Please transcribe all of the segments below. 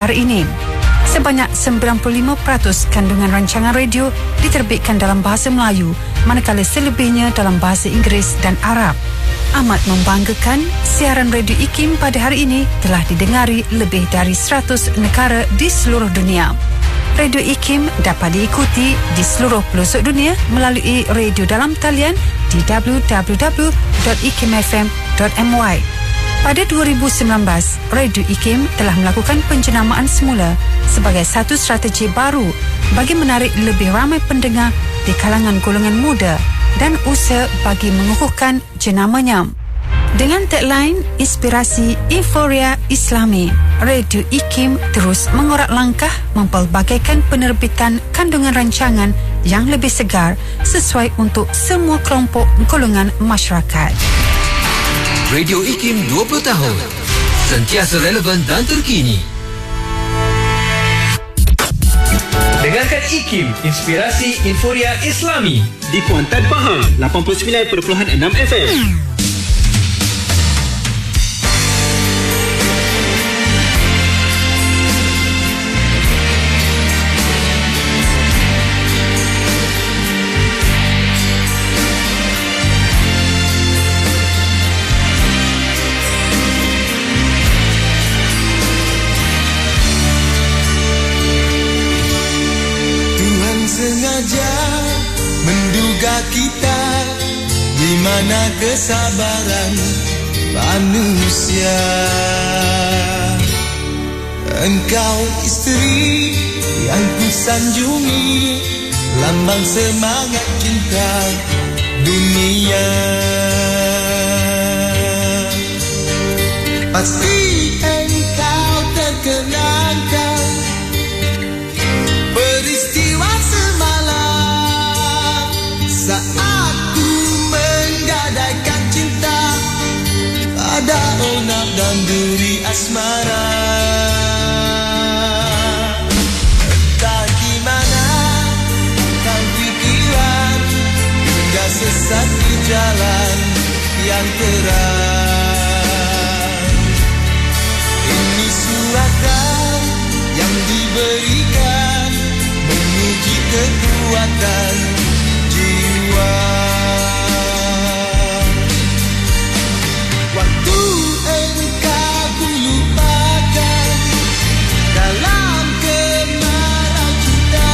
hari ini. Sebanyak 95% kandungan rancangan radio diterbitkan dalam bahasa Melayu, manakala selebihnya dalam bahasa Inggeris dan Arab. Amat membanggakan, siaran Radio IKIM pada hari ini telah didengari lebih dari 100 negara di seluruh dunia. Radio IKIM dapat diikuti di seluruh pelosok dunia melalui radio dalam talian di www.ikimfm.my. Pada 2019, Radio IKIM telah melakukan penjenamaan semula sebagai satu strategi baru bagi menarik lebih ramai pendengar di kalangan golongan muda dan usaha bagi mengukuhkan jenamanya. Dengan tagline Inspirasi Euforia Islami, Radio IKIM terus mengorak langkah mempelbagaikan penerbitan kandungan rancangan yang lebih segar sesuai untuk semua kelompok golongan masyarakat. Radio IKIM 20 tahun, sentiasa relevan dan terkini. Dengarkan IKIM, Inspirasi Euforia Islami di Kuantan, Pahang, 89.6 FM. Kita di mana kesabaran manusia. Engkau isteri yang ku sanjungi, lambang semangat cinta dunia. Pasti engkau terkenangkan peristiwa semalam saat ku menggadaikan cinta pada onap dan duri asmara. Entah di mana kau pikiran hingga sesat di jalan yang terang. Ini suratan yang diberikan menguji kekuatan jiwa. Waktu engkau ku lupakan dalam kemarau cinta,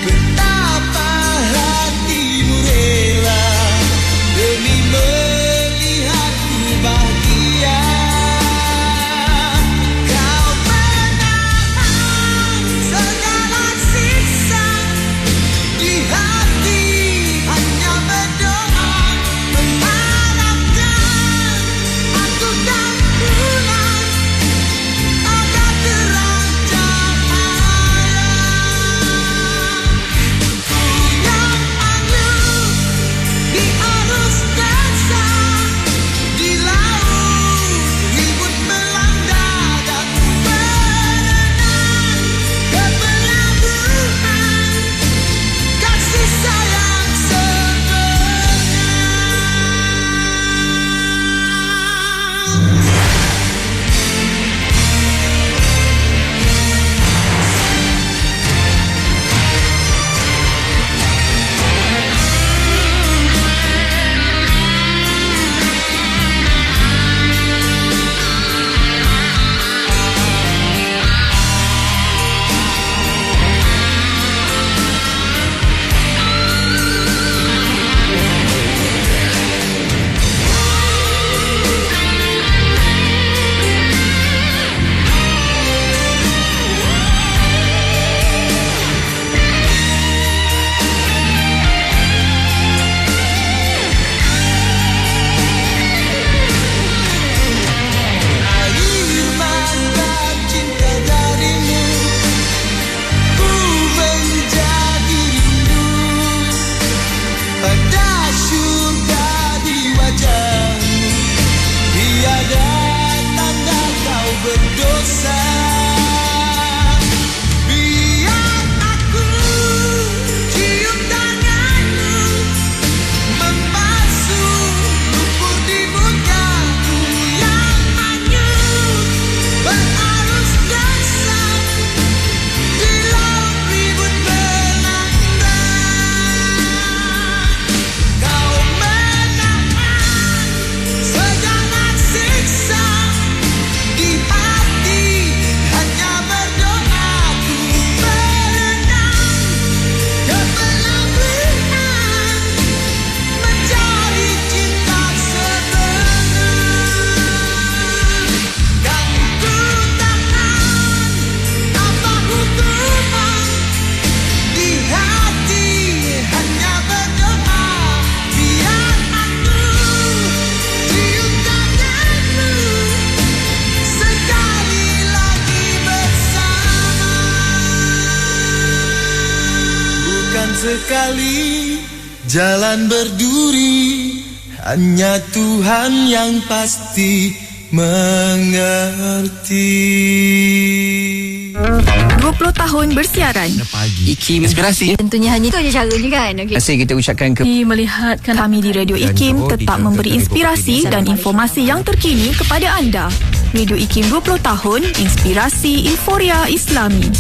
betapa hatimu rela demi melihatku bahagia. Kau menahan segala siksa di hati, hanya berdoa mengharapkan aku dan bulan agar terang cahaya. Ku yang hanyut di arus dasar, di laut ribut melanda dan berenang ke pelabuhan kasih sayang sebenarnya. Air mata cinta darimu, ku menjadi rindu pada syurga di wajahmu. Tiada tanda kau berdosa. Biar aku cium tanganmu, membasuh lumpur di mukaku yang hanyut berarus sekali jalan berduri, hanya Tuhan yang pasti mengerti. 20 tahun bersiaran. IKIM Inspirasi. Tentunya hanya itu aja caranya kan. Okay. Terima kasih kita ucapkan ke Melihatkan kami di Radio IKIM tetap memberi inspirasi dan informasi yang terkini kepada anda. Radio IKIM 20 tahun, inspirasi Inforia Islami.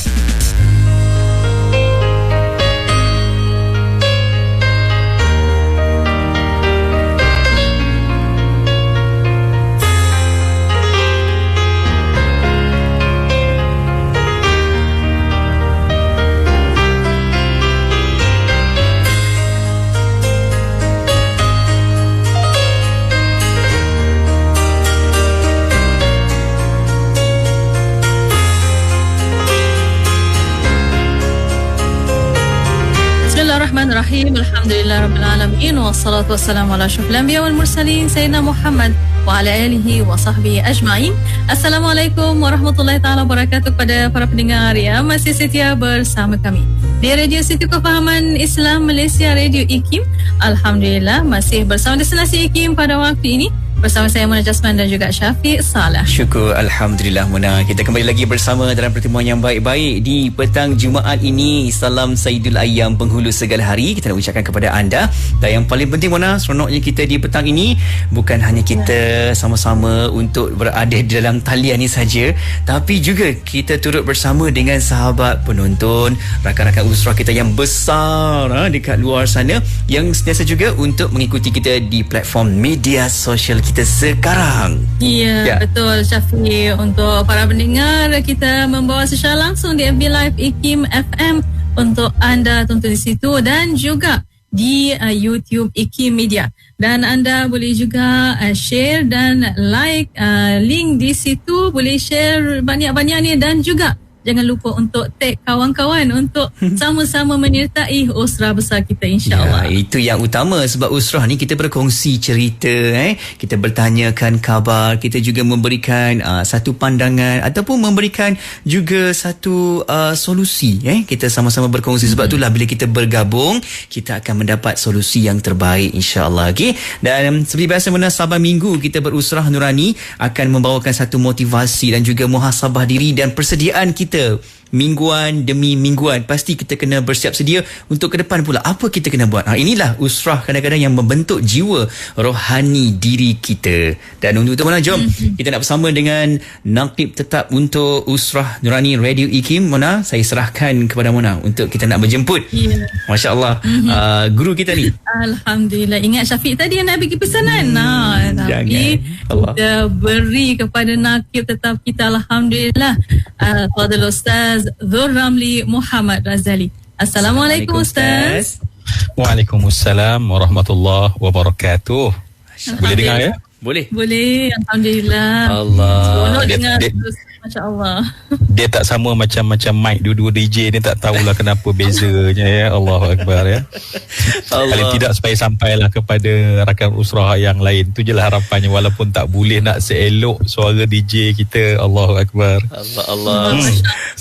Bismillahirrahmanirrahim. Alhamdulillahirrabbilalamin. Wassalatu wassalamu ala asyrafil anbiya wal mursalin Sayyidina Muhammad wa ala alihi wa sahbihi ajma'in. Assalamualaikum warahmatullahi ta'ala wabarakatuh kepada para pendengar yang masih setia bersama kami di Radio Situ Kefahaman Islam Malaysia, Radio IKIM. Alhamdulillah masih bersama destinasi IKIM pada waktu ini bersama saya Mona Jasman dan juga Syafiq Salah. Syukur Alhamdulillah Mona. Kita kembali lagi bersama dalam pertemuan yang baik-baik di petang Jumaat ini. Salam Sayyidul Ayyam, penghulu segala hari kita nak ucapkan kepada anda. Dan yang paling penting Mona, seronoknya kita di petang ini bukan hanya kita sama-sama untuk berada di dalam talian ni saja, tapi juga kita turut bersama dengan sahabat penonton, rakan-rakan usrah kita yang besar dekat luar sana yang sentiasa juga untuk mengikuti kita di platform media sosial kita sekarang. Ya, betul Syafiq. Untuk para pendengar, kita membawa secara langsung di FB Live IKIM FM untuk anda tonton di situ dan juga di YouTube IKIM Media. Dan anda boleh juga share dan like link di situ, boleh share banyak-banyak ni dan juga jangan lupa untuk tag kawan-kawan untuk sama-sama menyertai usrah besar kita insya-Allah. Ya, itu yang utama sebab usrah ni kita berkongsi cerita, kita bertanyakan khabar, kita juga memberikan satu pandangan ataupun memberikan juga satu solusi, kita sama-sama berkongsi. Sebab itulah bila kita bergabung kita akan mendapat solusi yang terbaik insya-Allah. Okey. Dan seperti biasa Saban minggu kita berusrah nurani akan membawakan satu motivasi dan juga muhasabah diri dan persediaan kita mingguan demi mingguan. Pasti kita kena bersiap sedia untuk ke depan pula apa kita kena buat. Inilah usrah kadang-kadang yang membentuk jiwa rohani diri kita. Dan untuk itu Mona, jom kita nak bersama dengan Naqib tetap untuk usrah nurani Radio IKIM. Mona, saya serahkan kepada Mona untuk kita nak berjemput. Masya Allah, guru kita ni. Alhamdulillah. Ingat Syafiq tadi yang nak bagi pesanan. Tapi kita beri kepada Naqib tetap kita. Alhamdulillah. Fadil Ustaz Dhur Ramli Muhammad Razali. Assalamualaikum Ustaz. Waalaikumsalam warahmatullahi wabarakatuh. Boleh dengar ya? Boleh. Alhamdulillah. Allah. Seronok dengar. Masya-Allah. Dia tak sama macam mic dua-dua DJ ni, tak tahulah kenapa bezanya ya. Allahu Akbar ya. Paling tidak supaya sampailah kepada rakan usrah yang lain. Tu je lah harapannya, walaupun tak boleh nak seelok suara DJ kita. Allahu Akbar. Allah.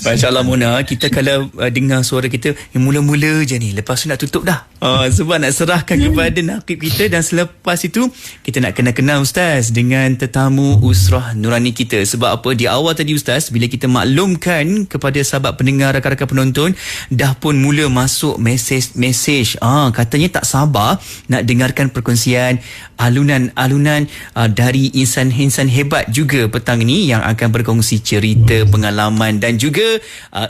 Masya-Allah Mona, kita kalau dengar suara kita yang mula-mula je ni, lepas tu nak tutup dah. Sebab nak serahkan kepada Naqib kita. Dan selepas itu kita nak kenal-kenal Ustaz dengan tetamu usrah nurani kita. Sebab apa, di awal tadi Ustaz, bila kita maklumkan kepada sahabat pendengar, rakan-rakan penonton, dah pun mula masuk mesej katanya tak sabar nak dengarkan perkongsian alunan-alunan dari insan-insan hebat juga petang ini yang akan berkongsi cerita, pengalaman dan juga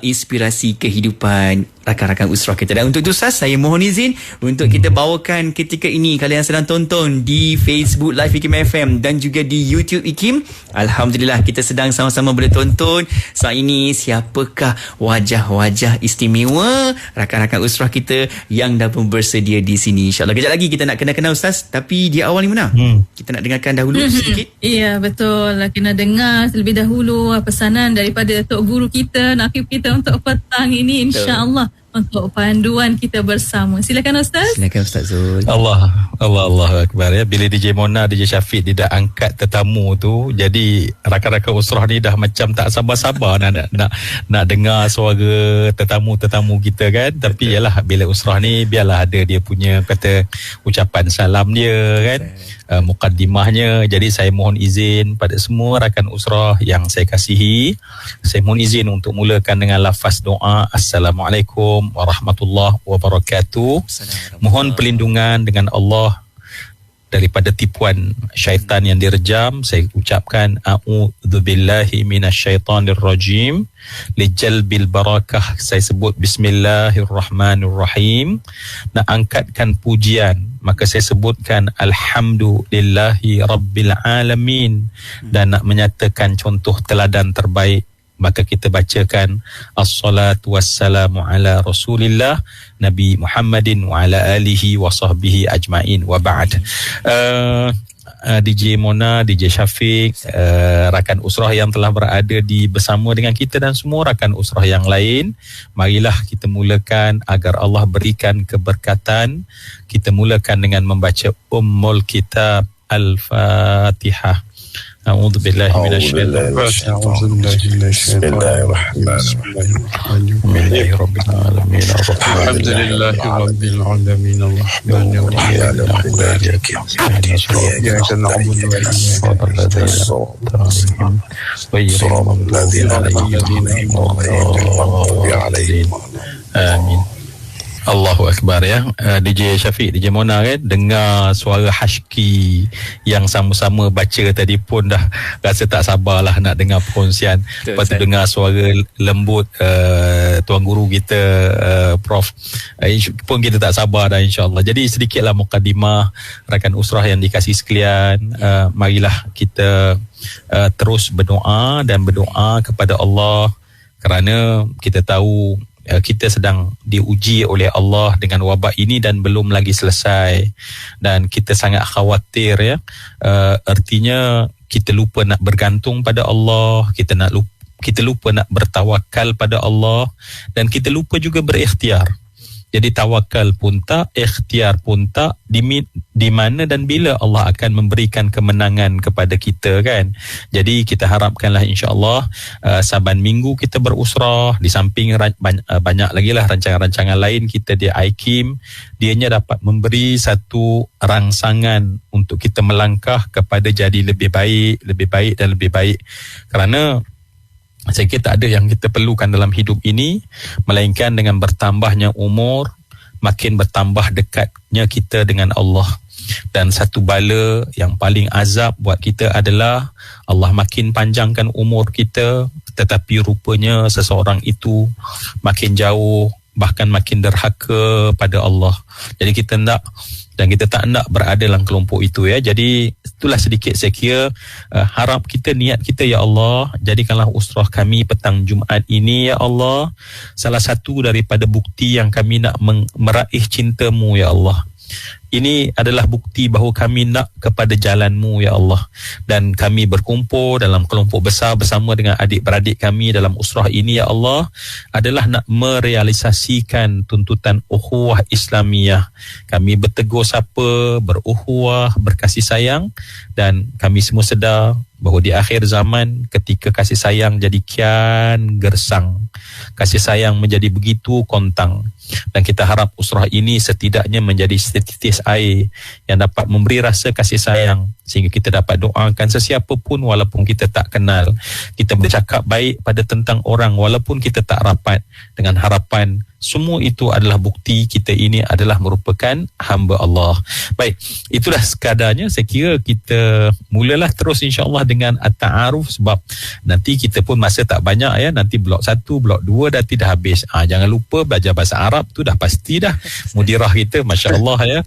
inspirasi kehidupan rakan-rakan usrah kita. Dan untuk itu Ustaz, saya mohon izin untuk kita bawakan ketika ini kalian sedang tonton di Facebook Live IKIM FM dan juga di YouTube IKIM. Alhamdulillah kita sedang sama-sama boleh tonton saat ini siapakah wajah-wajah istimewa rakan-rakan usrah kita yang dah pun bersedia di sini. InsyaAllah kejap lagi kita nak kenal-kenal Ustaz, tapi di awal ni mana? Kita nak dengarkan dahulu sedikit. Ya, betul. Kena dengar terlebih dahulu pesanan daripada Tok Guru kita, Naqib kita untuk petang ini insya-Allah. untuk panduan kita bersama. Silakan Ustaz. Silakan Ustaz Zul. Allah Akbar ya. Bila DJ Mona, DJ Syafiq dia dah angkat tetamu tu, jadi rakan-rakan usrah ni dah macam tak sabar-sabar nak dengar suara tetamu kita kan. Tapi yalah, bila usrah ni biarlah ada dia punya kata ucapan salam dia kan, mukaddimahnya. Jadi saya mohon izin pada semua rakan usrah yang saya kasihi, saya mohon izin untuk mulakan dengan lafaz doa Assalamualaikum warahmatullahi wabarakatuh. Mohon perlindungan dengan Allah daripada tipuan syaitan yang direjam. Saya ucapkan a'udzubillahi minasyaitanirrajim lijalbil barakah. Saya sebut bismillahirrahmanirrahim. Nak angkatkan pujian, maka saya sebutkan alhamdulillahi rabbil alamin. Dan nak menyatakan contoh teladan terbaik, maka kita bacakan as-salatu wassalamu ala rasulillah Nabi Muhammadin wa ala alihi wa sahbihi ajma'in wa ba'd. DJ Mona, DJ Syafiq, rakan usrah yang telah berada bersama dengan kita dan semua rakan usrah yang lain, marilah kita mulakan agar Allah berikan keberkatan. Kita mulakan dengan membaca Ummul Kitab Al-Fatihah. أعوذ بالله من الشيطان الرجيم. بسم الله الرحمن الرحيم. رب العالمين الحمد لله رب العالمين الرحمن الرحيم مالك يوم الدين إياك نعبد وإياك نستعين صراط الذين أنعمت عليهم آمين. Allahu Akbar ya. DJ Syafiq, DJ Mona kan, dengar suara hashki yang sama-sama baca tadi pun dah rasa tak sabarlah nak dengar perkongsian. Lepas tu dengar suara lembut tuan guru kita Prof pun kita tak sabar dah, insya-Allah. Jadi sedikitlah mukadimah rakan usrah yang dikasihi sekalian. Marilah kita terus berdoa kepada Allah, kerana kita tahu kita sedang diuji oleh Allah dengan wabak ini dan belum lagi selesai, dan kita sangat khawatir ya. Artinya kita lupa nak bergantung pada Allah, kita lupa nak bertawakal pada Allah, dan kita lupa juga berikhtiar. Jadi tawakal pun tak, ikhtiar pun tak, di mana dan bila Allah akan memberikan kemenangan kepada kita kan. Jadi kita harapkanlah insya-Allah saban minggu kita berusrah, di samping banyak lagi lah rancangan-rancangan lain kita di IKIM, dianya dapat memberi satu rangsangan untuk kita melangkah kepada jadi lebih baik dan lebih baik. Kerana saya kira tak ada yang kita perlukan dalam hidup ini melainkan dengan bertambahnya umur, makin bertambah dekatnya kita dengan Allah. Dan satu bala yang paling azab buat kita adalah Allah makin panjangkan umur kita, tetapi rupanya seseorang itu makin jauh, bahkan makin derhaka pada Allah. Jadi kita tak nak berada dalam kelompok itu ya. Jadi itulah sedikit saya kira harap kita, niat kita ya Allah, jadikanlah usrah kami petang Jumaat ini ya Allah salah satu daripada bukti yang kami nak meraih cinta-Mu ya Allah. Ini adalah bukti bahawa kami nak kepada jalan-Mu ya Allah, dan kami berkumpul dalam kelompok besar bersama dengan adik-beradik kami dalam usrah ini ya Allah adalah nak merealisasikan tuntutan ukhuwah Islamiyah. Kami bertegur sapa, berukhuwah, berkasih sayang, dan kami semua sedar bahawa di akhir zaman ketika kasih sayang jadi kian gersang, kasih sayang menjadi begitu kontang, dan kita harap usrah ini setidaknya menjadi setitis air yang dapat memberi rasa kasih sayang sehingga kita dapat doakan sesiapa pun walaupun kita tak kenal. Kita bercakap baik pada tentang orang walaupun kita tak rapat, dengan harapan semua itu adalah bukti kita ini adalah merupakan hamba Allah. Baik, itulah sekadarnya. Saya kira kita mulalah terus insya-Allah dengan at-ta'aruf, sebab nanti kita pun masa tak banyak ya. Nanti blok 1, blok 2 dah tidak habis. Jangan lupa belajar bahasa Arab tu dah pasti dah. Mudirah kita masya-Allah ya.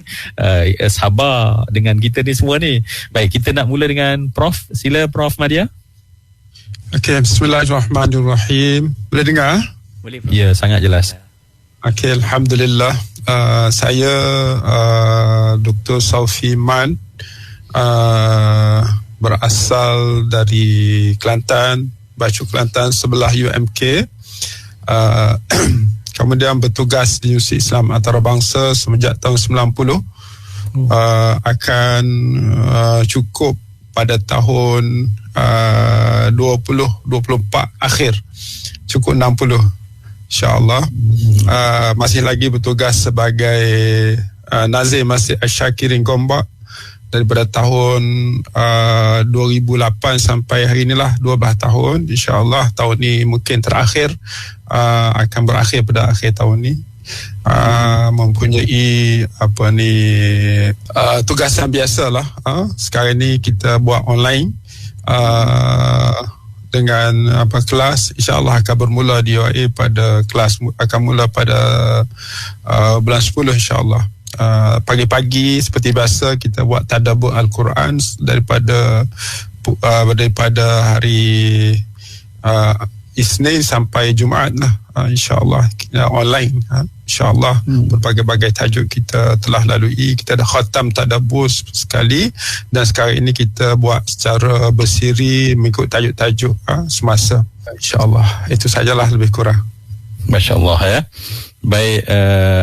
Sabar dengan kita ni semua ni. Baik, kita nak mula dengan Prof. Sila Prof Madia. Okey, bismillahirrahmanirrahim. Boleh dengar? Boleh, Prof. Ya, sangat jelas. Okey, alhamdulillah. Saya Dr. Saufi Man, berasal dari Kelantan, Bacu Kelantan sebelah UMK. kemudian bertugas di Universiti Islam Antarabangsa semenjak tahun 90. Akan cukup pada tahun 2024 akhir, cukup 60 insyaAllah. Masih lagi bertugas sebagai Nazir Masjid Asy-Syakirin Gombak daripada tahun 2008 sampai hari inilah 12 tahun. InsyaAllah tahun ni mungkin terakhir, akan berakhir pada akhir tahun ni. Mempunyai tugasan biasalah. Sekarang ni kita buat online dengan kelas, insyaAllah akan bermula di UAE pada kelas akan mula pada bulan 10 insyaAllah. Pagi-pagi seperti biasa kita buat tadabbur Al-Quran daripada hari Isnin sampai Jumaat lah, insyaAllah online. InsyaAllah berbagai-bagai tajuk kita telah lalui. Kita dah khatam tadabbur sekali, dan sekarang ini kita buat secara bersiri mengikut tajuk-tajuk semasa. InsyaAllah itu sajalah lebih kurang. Masya Allah ya. Baik,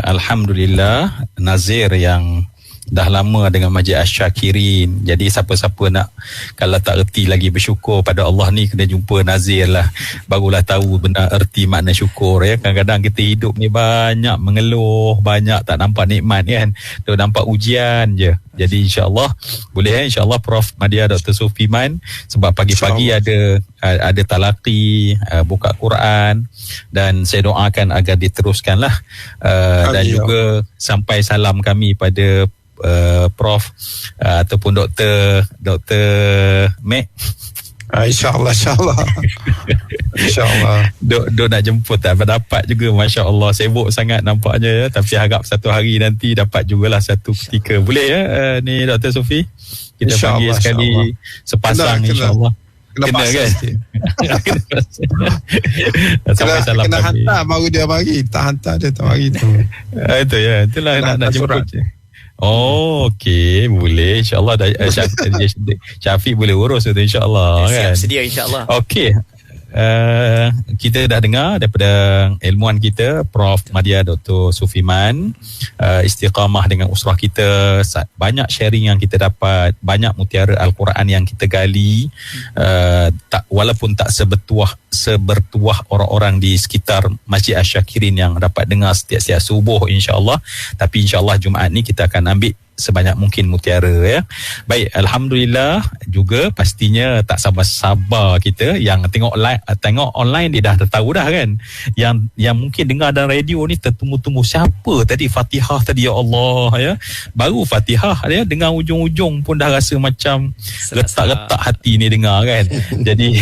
Alhamdulillah, Nazir yang dah lama dengan Masjid Asy-Syakirin. Jadi siapa-siapa nak, kalau tak erti lagi bersyukur pada Allah ni, kena jumpa Nazir lah, barulah tahu benar erti makna syukur ya. Kadang-kadang kita hidup ni banyak mengeluh, banyak tak nampak nikmat kan, tu nampak ujian je. Jadi insyaAllah boleh insyaAllah Prof Madya Dr. Sufiman, sebab pagi-pagi ada talaqi, buka Quran, dan saya doakan agar diteruskan lah. Dan juga sampai salam kami pada Prof ataupun Dr. Mek. InsyaAllah Dok nak jemput tak dapat juga, Masya Allah, sibuk sangat nampaknya ya. Tapi harap satu hari nanti dapat jugalah satu ketika. Boleh ya ni Dr. Sufi, kita panggil sekali sepasang insyaAllah. Kena kan sampai salam kena kami. Hantar baru dia bagi, tak hantar dia tak bagi tu. Itu ya, itulah nak jemput je. Oh, okey, boleh insyaAllah. Syafiq boleh urus itu insyaAllah kan. Siap sedia insyaAllah. Okey, kita dah dengar daripada ilmuwan kita Prof Madya Dr. Sufiman, istiqamah dengan usrah kita, banyak sharing yang kita dapat, banyak mutiara Al-Quran yang kita gali, walaupun tak sebertuah orang-orang di sekitar Masjid Asy-Syakirin yang dapat dengar setiap subuh insyaAllah, tapi insyaAllah Jumaat ni kita akan ambil sebanyak mungkin mutiara ya. Baik, Alhamdulillah juga pastinya tak sabar-sabar kita yang tengok online dia dah tahu dah kan. Yang mungkin dengar dalam radio ni tertunggu-tunggu siapa tadi Fatihah tadi, ya Allah ya. Baru Fatihah ya, dengar ujung-ujung pun dah rasa macam letak-letak hati ni dengar kan. Jadi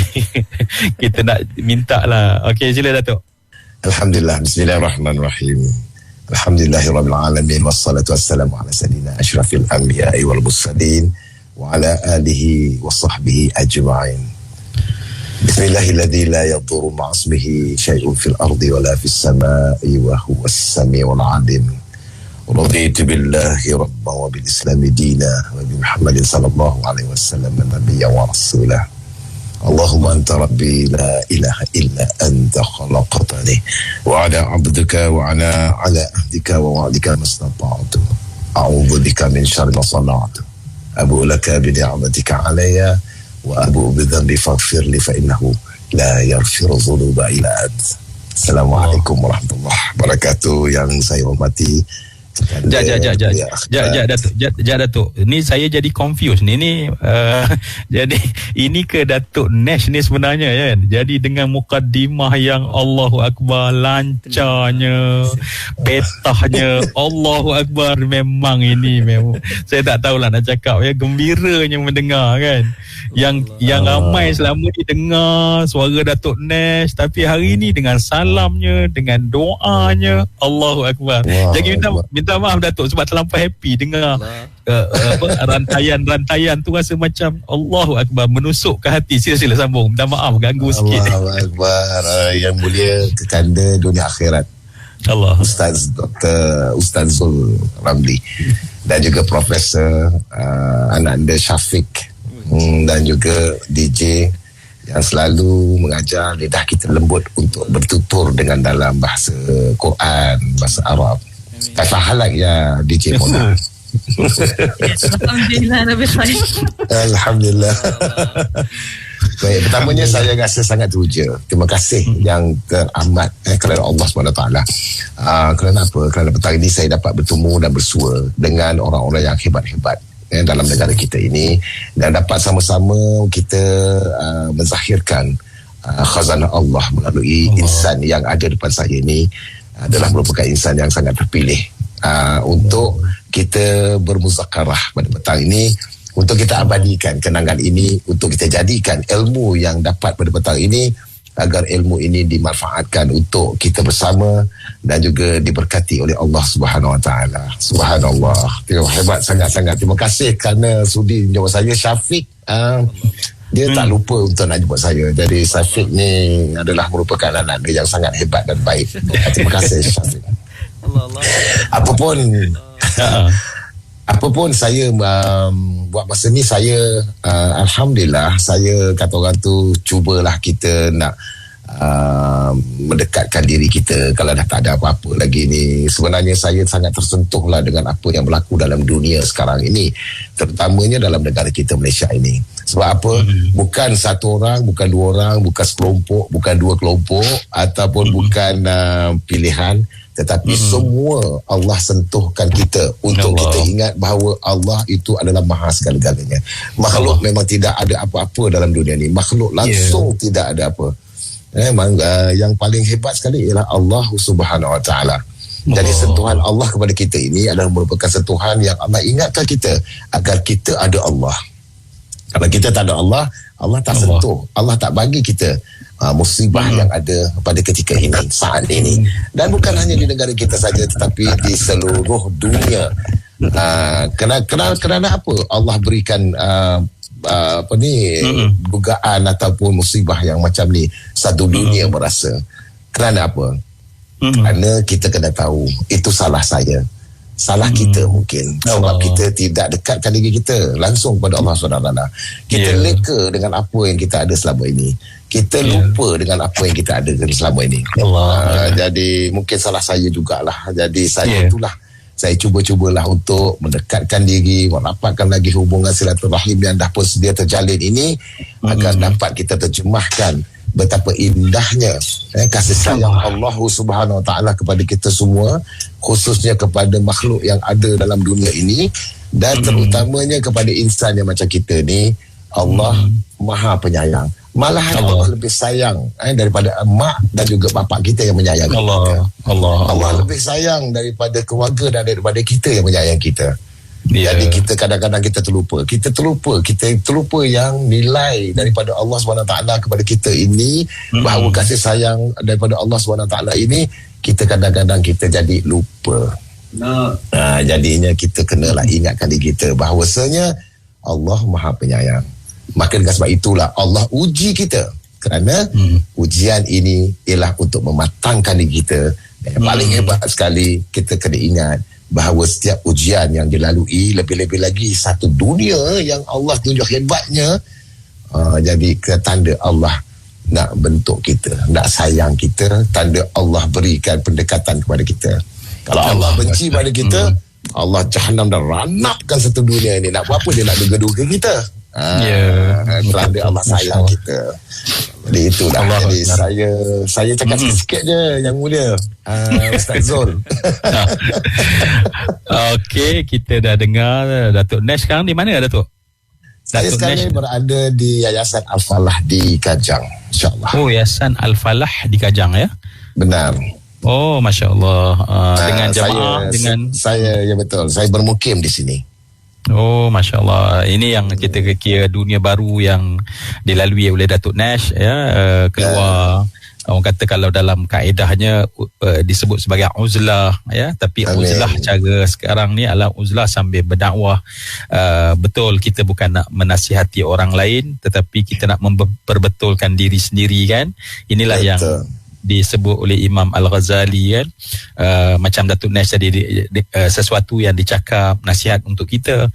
kita nak minta lah. Okey, sila Datuk. Alhamdulillah, bismillahirrahmanirrahim. Alhamdulillahirabbil alamin, wassalatu wassalamu ala sayyidina asyrafil anbiya'i wal mursalin wa ala alihi wa sahbihi ajma'in. Bismillahilladzi la yadurru ma'asmihi syai'un fil ardi wa la fis sama'i wa huwas samiul 'alim. Raditu billahi rabban wa bil islami dina wa bi Muhammadin sallallahu alaihi wasallam nabiyyan wa rasulah. Allahumma anta rabbi la ilaha illa anta khalaqtani wa ana 'abduka wa ana 'ala ahdika wa wa'dika mastata'tu a'udzu bika min syarri ma sana'tu abu'u laka bi ni'matika 'alayya wa abu'u bi dhanbi faghfir li fa innahu la yaghfiru dhunuba illa anta. Assalamualaikum warahmatullahi wabarakatuh. Yang saya hormati Datuk. Ni saya jadi confused ni jadi ini ke Datuk Nash ni sebenarnya kan. Jadi dengan mukaddimah yang Allahu Akbar, lancarnya, petahnya Allahu Akbar, memang saya tak tahulah nak cakap ya, gembiranya mendengar kan. Yang ramai selama ni dengar suara Datuk Nash, tapi hari ni dengan salamnya, dengan doanya, Allahu Akbar. Jadi minta maaf Datuk sebab terlampau happy dengar rantaian tu, rasa macam Allahu Akbar, menusuk ke hati. Sila sambung. Minta maaf ganggu sikit. Allahu Akbar. Yang mulia kekanda dunia akhirat Allah, Ustaz Zul Ramli, dan juga Profesor anak anda Syafiq, dan juga DJ yang selalu mengajar lidah kita lembut untuk bertutur dengan dalam bahasa Quran, bahasa Arab. Tafahalak ya DJ Mona. Alhamdulillah lebih baik. Alhamdulillah. Baik, pertamanya saya rasa sangat teruja. Terima kasih yang teramat kerana Allah SWT. Kerana apa? Kerana petang ini saya dapat bertemu dan bersua dengan orang-orang yang hebat-hebat dalam negara kita ini, dan dapat sama-sama kita menzahirkan khazanah Allah melalui insan yang ada depan saya ini adalah merupakan insan yang sangat terpilih untuk kita bermuzakarah pada petang ini, untuk kita abadikan kenangan ini, untuk kita jadikan ilmu yang dapat pada petang ini agar ilmu ini dimanfaatkan untuk kita bersama dan juga diberkati oleh Allah Subhanahu Wa Taala. Subhanallah. Hebat sangat-sangat. Terima kasih kerana sudi jemput saya, Syafiq. Dia tak lupa untuk nak jemput saya. Jadi Syafiq ni adalah merupakan anak dia yang sangat hebat dan baik. Terima kasih Syafiq. Apapun saya buat masa ni, saya Alhamdulillah, saya kata orang tu cubalah kita nak mendekatkan diri kita. Kalau dah tak ada apa-apa lagi ni, sebenarnya saya sangat tersentuhlah dengan apa yang berlaku dalam dunia sekarang ini, terutamanya dalam negara kita Malaysia ini. Sebab apa? Bukan satu orang, bukan dua orang, bukan sekelompok, bukan dua kelompok, ataupun bukan pilihan, tetapi semua Allah sentuhkan kita untuk kita ingat bahawa Allah itu adalah maha segala-galanya. Makhluk memang tidak ada apa-apa dalam dunia ni. Makhluk langsung tidak ada apa. Memang yang paling hebat sekali ialah Allah Subhanahu Wa Taala. Jadi sentuhan Allah kepada kita ini adalah merupakan sentuhan yang Allah ingatkan kita agar kita ada Allah. Kalau kita tak ada Allah, Allah tak sentuh, Allah tak bagi kita musibah yang ada pada ketika ini, saat ini. Dan bukan hanya di negara kita saja, tetapi di seluruh dunia. Kerana apa Allah berikan dugaan ataupun musibah yang macam ni, satu dunia merasa. Kerana apa? Kerana kita kena tahu itu salah saya, salah kita mungkin, sebab kita tidak dekatkan diri kita langsung kepada Allah SWT. Kita leka dengan apa yang kita ada selama ini, kita lupa dengan apa yang kita ada selama ini. Jadi mungkin salah saya jugalah. Jadi saya itulah, saya cubalah untuk mendekatkan diri, merapatkan lagi hubungan silaturahim yang dah pun sedia terjalin ini, agar dapat kita terjemahkan betapa indahnya kasih sayang Allah Subhanahu Wa Taala kepada kita semua, khususnya kepada makhluk yang ada dalam dunia ini, dan terutamanya kepada insan yang macam kita ni. Allah Maha Penyayang. Malahan Allah lebih sayang daripada mak dan juga bapa kita yang menyayangi kita. Allah lebih sayang daripada keluarga dan daripada kita yang menyayangi kita. Jadi kita kadang-kadang kita terlupa yang nilai daripada Allah SWT kepada kita ini, bahawa kasih sayang daripada Allah SWT ini kita kadang-kadang kita jadi lupa. Jadinya kita kenalah ingatkan diri kita bahawasanya Allah Maha Penyayang. Maka dengan sebab itulah Allah uji kita, kerana ujian ini ialah untuk mematangkan diri kita. Dan yang paling hebat sekali, kita kena ingat bahawa setiap ujian yang dilalui, lebih-lebih lagi satu dunia yang Allah tunjuk hebatnya, jadi tanda Allah nak bentuk kita, nak sayang kita, tanda Allah berikan pendekatan kepada kita. Kalau Allah benci pada kita, Allah jahanam dan ranapkan satu dunia ini. Nak buat apa dia nak duga-duga kita? Kerana Allah sayang kita. Jadi itulah. Jadi saya cakap sikit je Yang Mulia, Ustaz Zul. Okey, kita dah dengar Datuk Nash. Sekarang di mana Datuk? Saya sekarang berada di Yayasan Al-Falah di Kajang, insyaAllah. Oh, Yayasan Al-Falah di Kajang ya? Benar. Oh, Masya Allah. Dengan jemaah, saya ya betul. Saya bermukim di sini. Oh, Masya Allah. Ini yang kita kira dunia baru yang dilalui oleh Datuk Nash ya, keluar. Orang kata kalau dalam kaedahnya disebut sebagai uzlah ya, tapi uzlah cara sekarang ni adalah uzlah sambil berdakwah. Betul, kita bukan nak menasihati orang lain, tetapi kita nak memperbetulkan diri sendiri kan. Inilah yang disebut oleh Imam Al-Ghazali kan, macam Datuk Nash tadi, sesuatu yang dicakap nasihat untuk kita,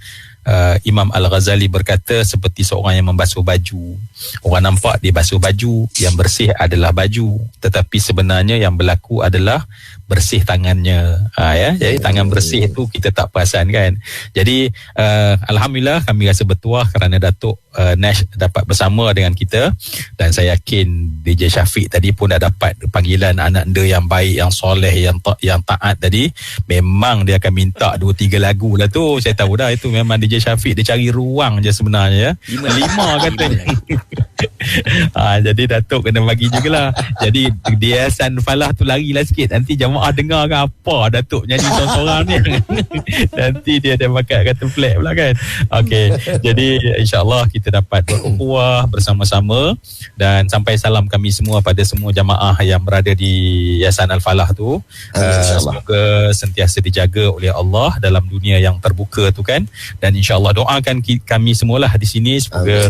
Imam Al-Ghazali berkata seperti seorang yang membasuh baju. Orang nampak dia basuh baju, yang bersih adalah baju, tetapi sebenarnya yang berlaku adalah bersih tangannya. Jadi tangan bersih itu kita tak perasan kan. Jadi alhamdulillah kami rasa bertuah kerana Datuk Nash dapat bersama dengan kita, dan saya yakin DJ Syafiq tadi pun dah dapat panggilan anak dia yang baik, yang soleh, yang taat tadi. Memang dia akan minta 2-3 lagu lah tu. Saya tahu dah itu memang DJ Syafiq dia cari ruang je sebenarnya. 5 katanya. Jadi Datuk kena bagi jugalah. Jadi dia Hasan Falah tu larilah sikit, nanti jemaah dengar kan apa Datuk nyanyi seorang-seorang ni. Nanti dia ada bakat kata flat pula kan. Okey, jadi insyaAllah kita dapat berukhuwah bersama-sama, dan sampai salam kami semua pada semua jemaah yang berada di Yayasan Al-Falah tu. Semoga sentiasa dijaga oleh Allah dalam dunia yang terbuka tu kan. Dan insyaAllah doakan kami semualah di sini, semoga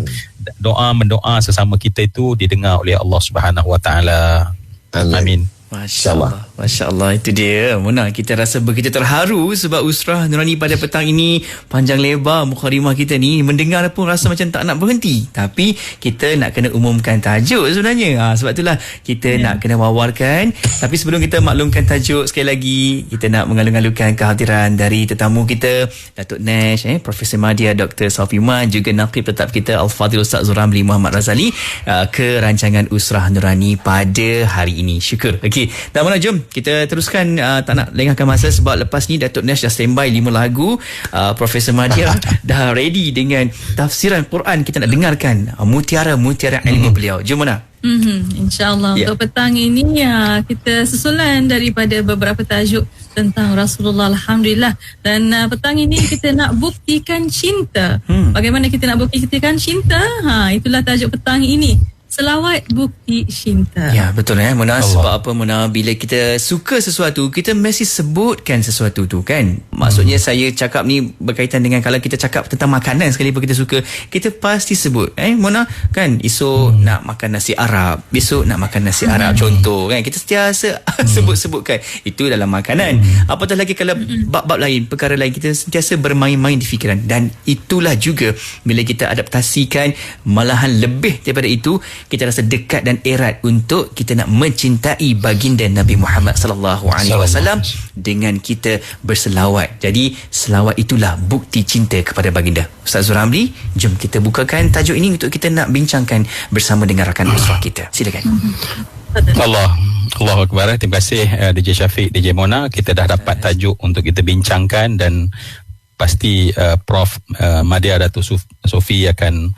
mendoa sesama kita itu didengar oleh Allah Subhanahu Wa Taala. Amin. Masya Allah, itu dia Mona. Kita rasa begitu terharu sebab Usrah Nurani pada petang ini panjang lebar mukadimah kita ni, mendengar pun rasa macam tak nak berhenti. Tapi kita nak kena umumkan tajuk sebenarnya. Sebab itulah kita nak kena wawarkan. Tapi sebelum kita maklumkan tajuk, sekali lagi kita nak mengalung-alungkan kehadiran dari tetamu kita, Datuk Nash, Profesor Madya Dr. Safiuman, juga Naqib tetap kita Al-Fadhil Ustaz Zuramli Muhammad Razali ke rancangan Usrah Nurani pada hari ini. Syukur. Okey, dan mana jom kita teruskan, tak nak lengahkan masa sebab lepas ni Datuk Nash dah standby 5 lagu. Profesor Madya dah ready dengan tafsiran Quran. Kita nak dengarkan mutiara-mutiara ilmu beliau. Jom Mona. InsyaAllah untuk petang ini kita susulan daripada beberapa tajuk tentang Rasulullah, alhamdulillah. Dan petang ini kita nak buktikan cinta. Bagaimana kita nak buktikan cinta? Itulah tajuk petang ini. Selawat bukti cinta. Ya, betul Mona. Sebab apa Mona, bila kita suka sesuatu, kita mesti sebutkan sesuatu tu kan. Maksudnya saya cakap ni berkaitan dengan kalau kita cakap tentang makanan sekalipun kita suka, kita pasti sebut Mona kan, esok nak makan nasi Arab, besok nak makan nasi Arab contoh kan. Kita sentiasa sebut-sebutkan itu dalam makanan. Apatah lagi kalau bab-bab lain, perkara lain, kita sentiasa bermain-main di fikiran. Dan itulah juga bila kita adaptasikan, malahan lebih daripada itu, kita rasa dekat dan erat untuk kita nak mencintai baginda Nabi Muhammad sallallahu alaihi wasallam dengan kita berselawat. Jadi selawat itulah bukti cinta kepada baginda. Ustaz Zuramli, jom kita bukakan tajuk ini untuk kita nak bincangkan bersama dengan rakan usrah kita. Silakan. Allahu Akbar. Terima kasih DJ Syafiq, DJ Mona. Kita dah dapat tajuk untuk kita bincangkan, dan pasti Prof Madya Datuk Sofi akan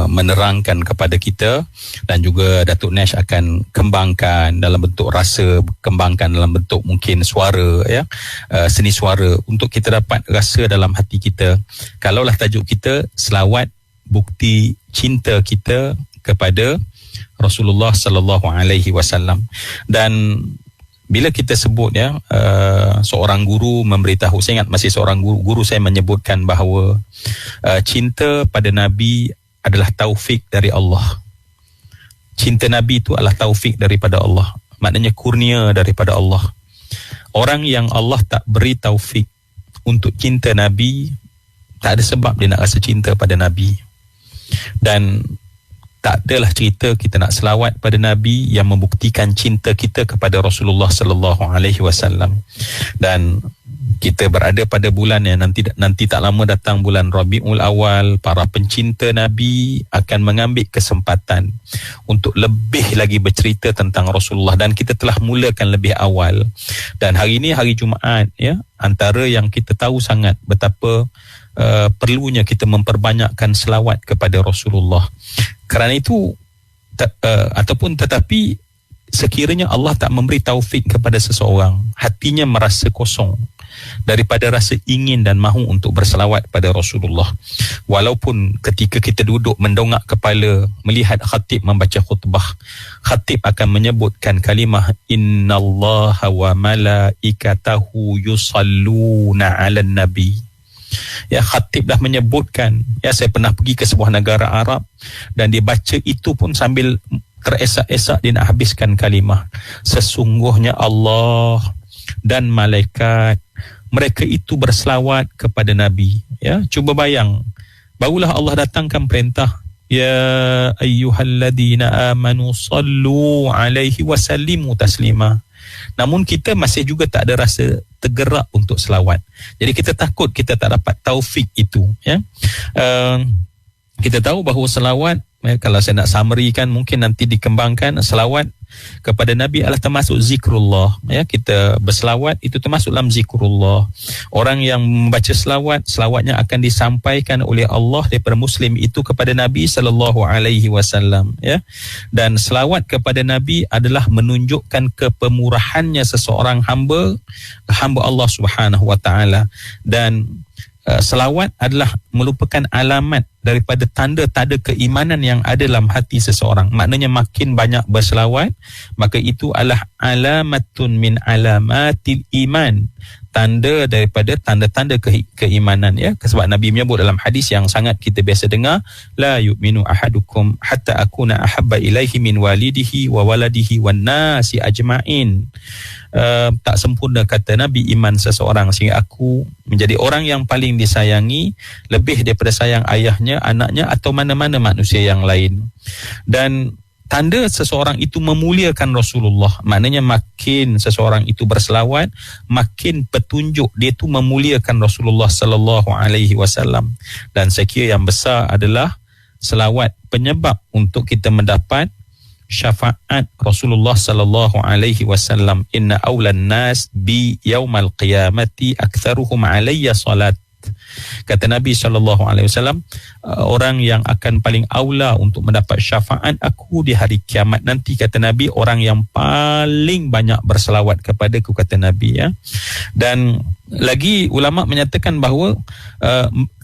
menerangkan kepada kita, dan juga Datuk Nash akan kembangkan dalam bentuk rasa, kembangkan dalam bentuk mungkin suara seni suara, untuk kita dapat rasa dalam hati kita. Kalaulah tajuk kita selawat bukti cinta kita kepada Rasulullah sallallahu alaihi wasallam. Dan bila kita sebut seorang guru memberitahu, saya ingat masih seorang guru saya menyebutkan bahawa cinta pada Nabi adalah taufik dari Allah. Cinta Nabi itu adalah taufik daripada Allah. Maknanya kurnia daripada Allah. Orang yang Allah tak beri taufik untuk cinta Nabi, tak ada sebab dia nak rasa cinta pada Nabi. Dan tak adalah cerita kita nak selawat pada Nabi yang membuktikan cinta kita kepada Rasulullah sallallahu alaihi wasallam. Dan kita berada pada bulan yang nanti tak lama datang, bulan Rabiul Awal. Para pencinta Nabi akan mengambil kesempatan untuk lebih lagi bercerita tentang Rasulullah, dan kita telah mulakan lebih awal. Dan hari ini hari Jumaat, antara yang kita tahu sangat betapa perlunya kita memperbanyakkan selawat kepada Rasulullah. Kerana itu tetapi sekiranya Allah tak memberi taufik kepada seseorang, hatinya merasa kosong daripada rasa ingin dan mahu untuk berselawat pada Rasulullah. Walaupun ketika kita duduk mendongak kepala melihat khatib membaca khutbah, khatib akan menyebutkan kalimah innallaha wa malaikatahu yusalluna 'alan nabi. Khatib dah menyebutkan. Saya pernah pergi ke sebuah negara Arab, dan dia baca itu pun sambil teresak-esak dia nak habiskan kalimah. Sesungguhnya Allah dan malaikat mereka itu berselawat kepada Nabi. Ya, cuba bayang, barulah Allah datangkan perintah, ya ayyuhalladzina amanu sallu alaihi wa sallimu taslima. Namun kita masih juga tak ada rasa tergerak untuk selawat. Jadi kita takut kita tak dapat taufik itu, ya. Kita tahu bahawa selawat, kalau saya nak summary-kan, mungkin nanti dikembangkan, selawat kepada Nabi adalah termasuk zikrullah, ya. Kita berselawat itu termasuk dalam zikrullah. Orang yang membaca selawat, selawatnya akan disampaikan oleh Allah daripada Muslim itu kepada Nabi sallallahu alaihi wasallam, ya. Dan selawat kepada Nabi adalah menunjukkan kepemurahannya seseorang hamba Allah Subhanahu wa taala. Dan selawat adalah merupakan alamat daripada tanda-tanda keimanan yang ada dalam hati seseorang. Maknanya makin banyak berselawat, maka itu adalah alamatun min alamatil iman, tanda daripada tanda-tanda keimanan, ya. Sebab Nabi menyebut dalam hadis yang sangat kita biasa dengar, la yu'minu ahadukum hatta akuna ahabba ilaihi min walidihi wa waladihi wan nasi ajma'in. Tak sempurna, kata Nabi, iman seseorang sehingga aku menjadi orang yang paling disayangi lebih daripada sayang ayahnya, anaknya atau mana-mana manusia yang lain. Dan tanda seseorang itu memuliakan Rasulullah, maknanya makin seseorang itu berselawat, makin petunjuk dia itu memuliakan Rasulullah sallallahu alaihi wasallam. Dan saya kira yang besar adalah selawat penyebab untuk kita mendapat syafaat Rasulullah sallallahu alaihi wasallam. Inna awlan nas bi yaumal qiyamati aktsaruhum alayya salat. Kata Nabi sallallahu alaihi wasallam, orang yang akan paling aula untuk mendapat syafaat aku di hari kiamat nanti, kata Nabi, orang yang paling banyak berselawat kepadaku, kata Nabi, ya. Dan lagi ulama menyatakan bahawa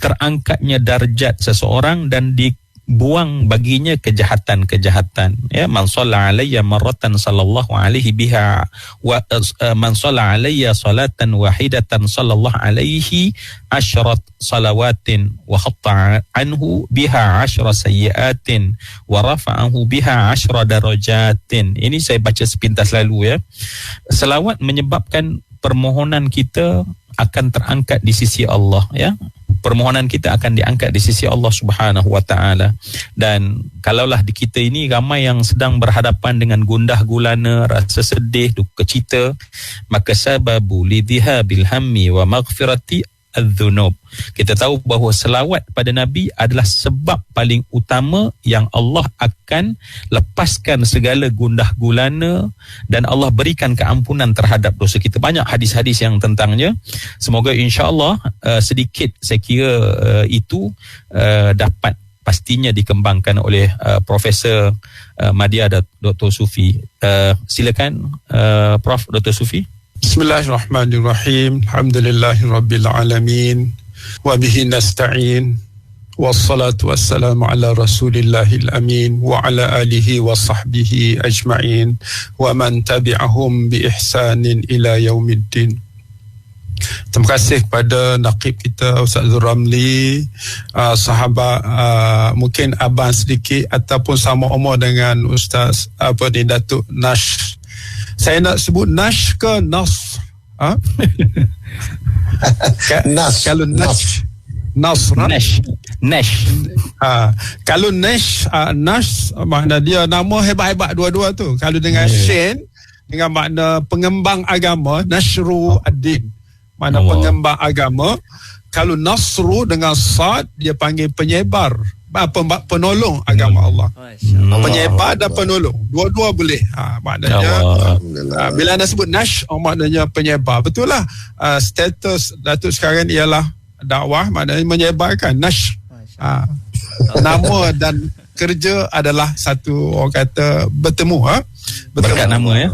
terangkatnya darjat seseorang dan dibuang baginya kejahatan-kejahatan, ya. Man shalla alayya marratan sallallahu alaihi biha wa man shalla alayya salatan wahidatan sallallahu alaihi ashrat salawatin wa khatta anhu biha ashra sayyiatin wa rafa'ahu biha ashra darajatin. Ini saya baca sepintas lalu, ya. Selawat menyebabkan permohonan kita akan terangkat di sisi Allah, ya. Permohonan kita akan diangkat di sisi Allah Subhanahu wa taala. Dan kalaulah di kita ini ramai yang sedang berhadapan dengan gundah gulana, rasa sedih, duka cita, maka sababu lidhihabil hammi wa maghfirati adz-dzunub. Kita tahu bahawa selawat pada Nabi adalah sebab paling utama yang Allah akan lepaskan segala gundah gulana dan Allah berikan keampunan terhadap dosa kita. Banyak hadis-hadis yang tentangnya. Semoga insya-Allah sedikit saya kira itu dapat pastinya dikembangkan oleh Profesor Madya Dr. Sufi. Silakan Prof. Dr. Sufi. Bismillahirrahmanirrahim. Alhamdulillahirabbil alamin. Wa bihi nasta'in. Wassalatu wassalamu ala Rasulillahil amin wa ala alihi wa sahbihi ajma'in wa man tabi'ahum bi ihsanin ila yaumiddin. Terima kasih kepada Naqib kita Ustaz Ramli, sahabat, mungkin abang sedikit ataupun sama umur dengan Ustaz Datuk Nash. Saya nak sebut Nash ke Nas? Ha? Nas. Kalau Nash. Nash. Kalau Nash, Nash makna dia nama hebat-hebat dua-dua tu. Kalau dengan Shane, dengan makna pengembang agama, Nashru ad-Din, makna pengembang agama. Kalau Nasru dengan Sad, dia panggil penyebar, penolong agama Allah. Penyebar dan penolong, dua-dua boleh. Maknanya bila anda sebut Nash, maknanya penyebar. Betul lah, status Datuk sekarang ialah dakwah, maknanya menyebarkan. Nash, nama dan kerja adalah satu, orang kata, bertemu. Berkat nama, ya.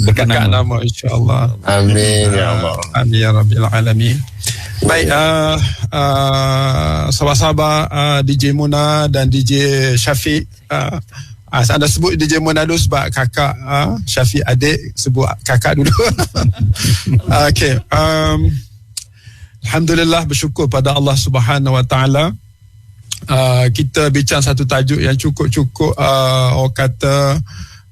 Berkat nama, insya-Allah. Amin ya Allah. Amin ya rabbil alamin. Baik, sahabat-sahabat DJ Muna dan DJ Syafiq, anda sebut DJ Muna dulu sebab kakak, Syafiq adik, sebut kakak dulu. Okay, alhamdulillah, bersyukur pada Allah Subhanahu wa taala. Kita bincang satu tajuk yang cukup-cukup orang kata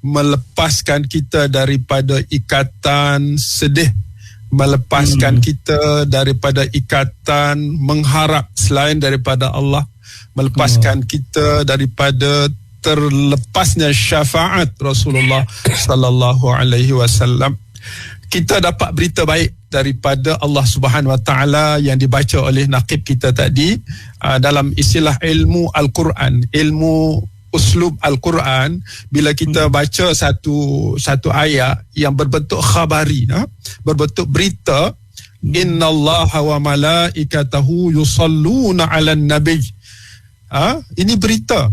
melepaskan kita daripada ikatan sedih melepaskan kita daripada ikatan mengharap selain daripada Allah, melepaskan kita daripada terlepasnya syafaat Rasulullah sallallahu alaihi wasallam. Kita dapat berita baik daripada Allah Subhanahu Wa Taala yang dibaca oleh naqib kita tadi, dalam istilah ilmu Al-Quran, ilmu uslub Al-Quran. Bila kita baca satu ayat yang berbentuk khabari, berbentuk berita, innallaha wa malaikatahu yusalluna 'alan nabi. Ini berita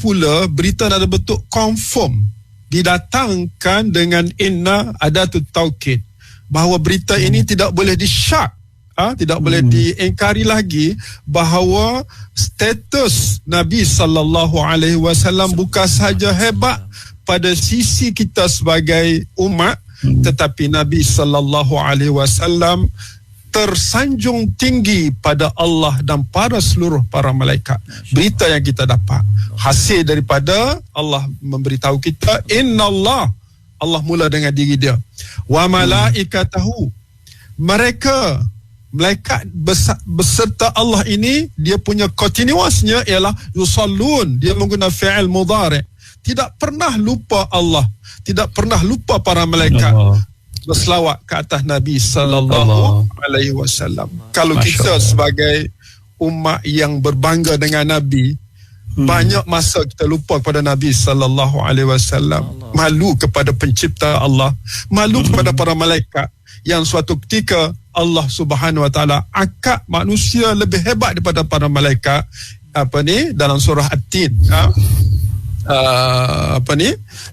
pula, berita dalam bentuk confirm, didatangkan dengan inna adatut taukid, bahawa berita ini tidak boleh disyak, tidak boleh diingkari lagi, bahawa status Nabi sallallahu alaihi wasallam bukan sahaja hebat pada sisi kita sebagai umat, tetapi Nabi sallallahu alaihi wasallam tersanjung tinggi pada Allah dan para seluruh para malaikat. Berita yang kita dapat hasil daripada Allah memberitahu kita, innallah, Allah mula dengan diri dia, wa malaikatahu, malaikat beserta Allah ini, dia punya continuousnya ialah yusallun, dia menggunakan fi'il mudhari'. Tidak pernah lupa Allah, tidak pernah lupa para malaikat berselawat ke atas Nabi sallallahu alaihi wasallam. Kalau kita sebagai umat yang berbangga dengan Nabi, banyak masa kita lupa kepada Nabi sallallahu alaihi wasallam, malu kepada pencipta Allah, malu kepada para malaikat, yang suatu ketika Allah Subhanahu Wa Taala angkat manusia lebih hebat daripada para malaikat. Dalam surah At-Tin,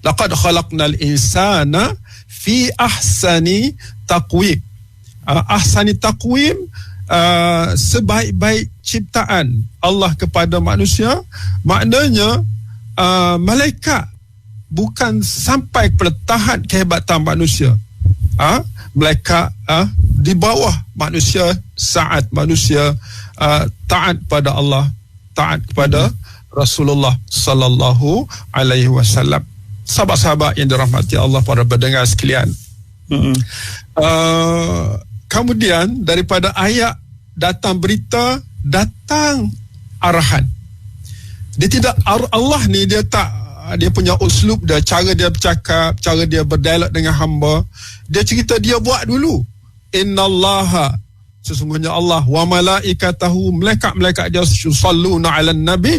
laqad khalaqnal insana fi ahsani taqwim. Ahsani taqwim, sebaik-baik ciptaan Allah kepada manusia. Maknanya malaikat bukan sampai kepada tahap kehebatan manusia. Malaikat di bawah manusia saat manusia taat pada Allah, taat kepada Rasulullah sallallahu alaihi wasallam. Sahabat-sahabat yang dirahmati Allah, para pendengar sekalian. Kemudian daripada ayat datang berita, datang arahan. Dia tidak, Allah ni dia tak, dia punya uslub dia, cara dia bercakap, cara dia berdialog dengan hamba, dia cerita dia buat dulu. Innallaha, sesungguhnya Allah, wa malaikatahu, malaikat-malaikat dia yusalluna 'alan nabi.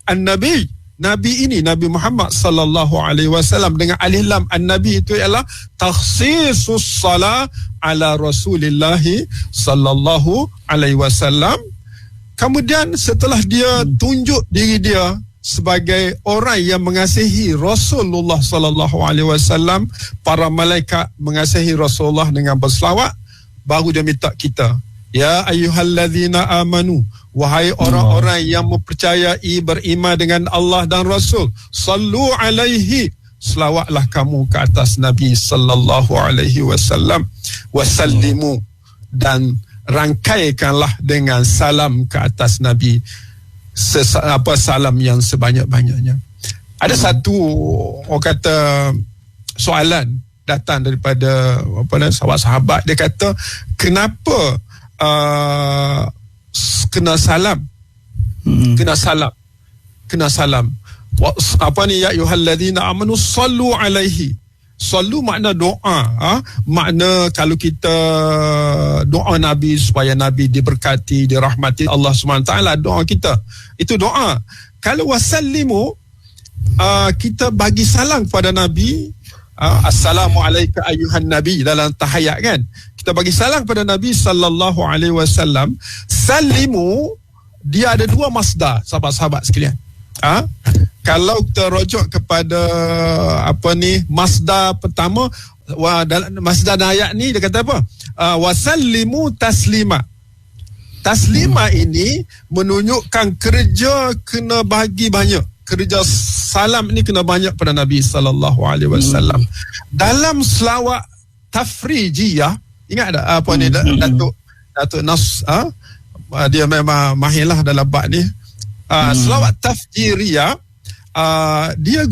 An-nabi, Nabi ini, Nabi Muhammad sallallahu alaihi wasallam, dengan alif lam an-nabi itu ialah takhsisus salah ala Rasulillah sallallahu alaihi wasallam. Kemudian setelah dia tunjuk diri dia sebagai orang yang mengasihi Rasulullah sallallahu alaihi wasallam, para malaikat mengasihi Rasulullah dengan berselawat, baru dia minta kita, ya ayyuhallazina amanu, wahai orang-orang yang mempercayai, beriman dengan Allah dan Rasul, sallu alaihi, selawatlah kamu ke atas Nabi sallallahu alaihi wasallam, wasallimu, dan rangkaikanlah dengan salam ke atas Nabi, salam yang sebanyak-banyaknya. Ada satu, orang kata, soalan datang daripada sahabat-sahabat. Dia kata, kenapa kena salam? Kena salam. Ya ayyuhallazina amanu sallu alaihi. Sallu makna doa. Makna kalau kita doa Nabi supaya Nabi diberkati, dirahmati Allah SWT, doa kita itu doa. Kalau wasallimu, kita bagi salam kepada Nabi. Assalamualaikum ayyuhan nabi, dalam tahiyat kan, kita bagi salam kepada Nabi sallallahu alaihi wasallam. Sallimu, dia ada dua masdar, sahabat-sahabat sekalian. Kalau kita rujuk kepada masdar pertama, masdar ayat ni dia kata apa? Wasallimu taslima. Taslima ini menunjukkan kerja kena bagi banyak. Kerja salam ni kena banyak pada Nabi sallallahu alaihi wasallam. Dalam selawat tafrijiyah, ingat tak apa ni Datuk Nas, dia memang mahirlah dalam bab ni. Selawat tafjiriyah, dia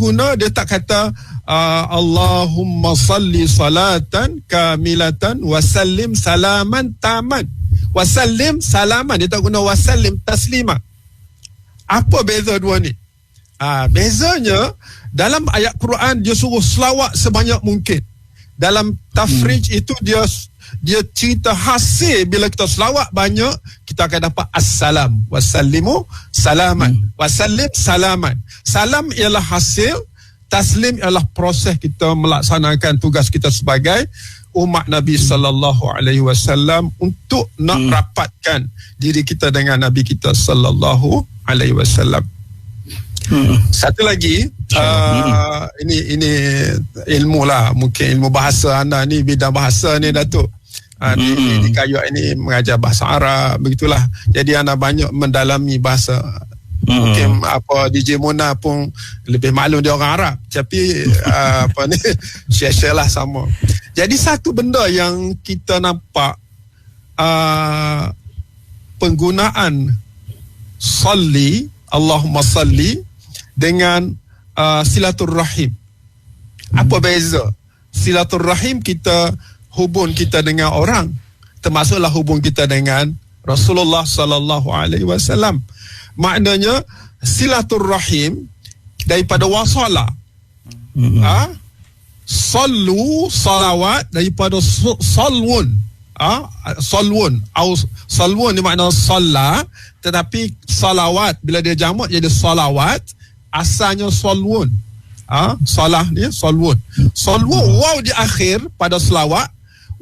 tak kata Allahumma salli salatan kamilatan wa sallim salaman taman. Wa sallim salaman, dia tak guna wa sallim taslima. Apa beza dua ni? Bezanya dalam ayat Quran dia suruh selawat sebanyak mungkin. Dalam tafrij itu dia cerita hasil bila kita selawat banyak, kita akan dapat assalam. Wassallimu salaman. Wasallim salaman. Salam ialah hasil, taslim ialah proses kita melaksanakan tugas kita sebagai umat Nabi sallallahu alaihi wasallam untuk nak rapatkan diri kita dengan Nabi kita sallallahu alaihi wasallam. Satu lagi, ini ilmu lah, mungkin ilmu bahasa anda ni, bidang bahasa ni Datuk. Di Kayuak ini mengajar bahasa Arab, begitulah. Jadi anda banyak mendalami bahasa. Mungkin DJ Mona pun lebih maklum dia orang Arab, tapi share lah sama. Jadi satu benda yang kita nampak, penggunaan salli, Allahumma salli dengan silaturrahim. Apa beza? Silaturrahim kita hubung kita dengan orang, termasuklah hubung kita dengan Rasulullah sallallahu alaihi wasallam. Maknanya silaturrahim daripada wasala. Sallu, salawat daripada salwun. Salwun atau salwun ni makna salla, tetapi salawat bila dia jamak jadi salawat, asalnya salwun. Salah ni salwun. Salwun waw di akhir pada selawat,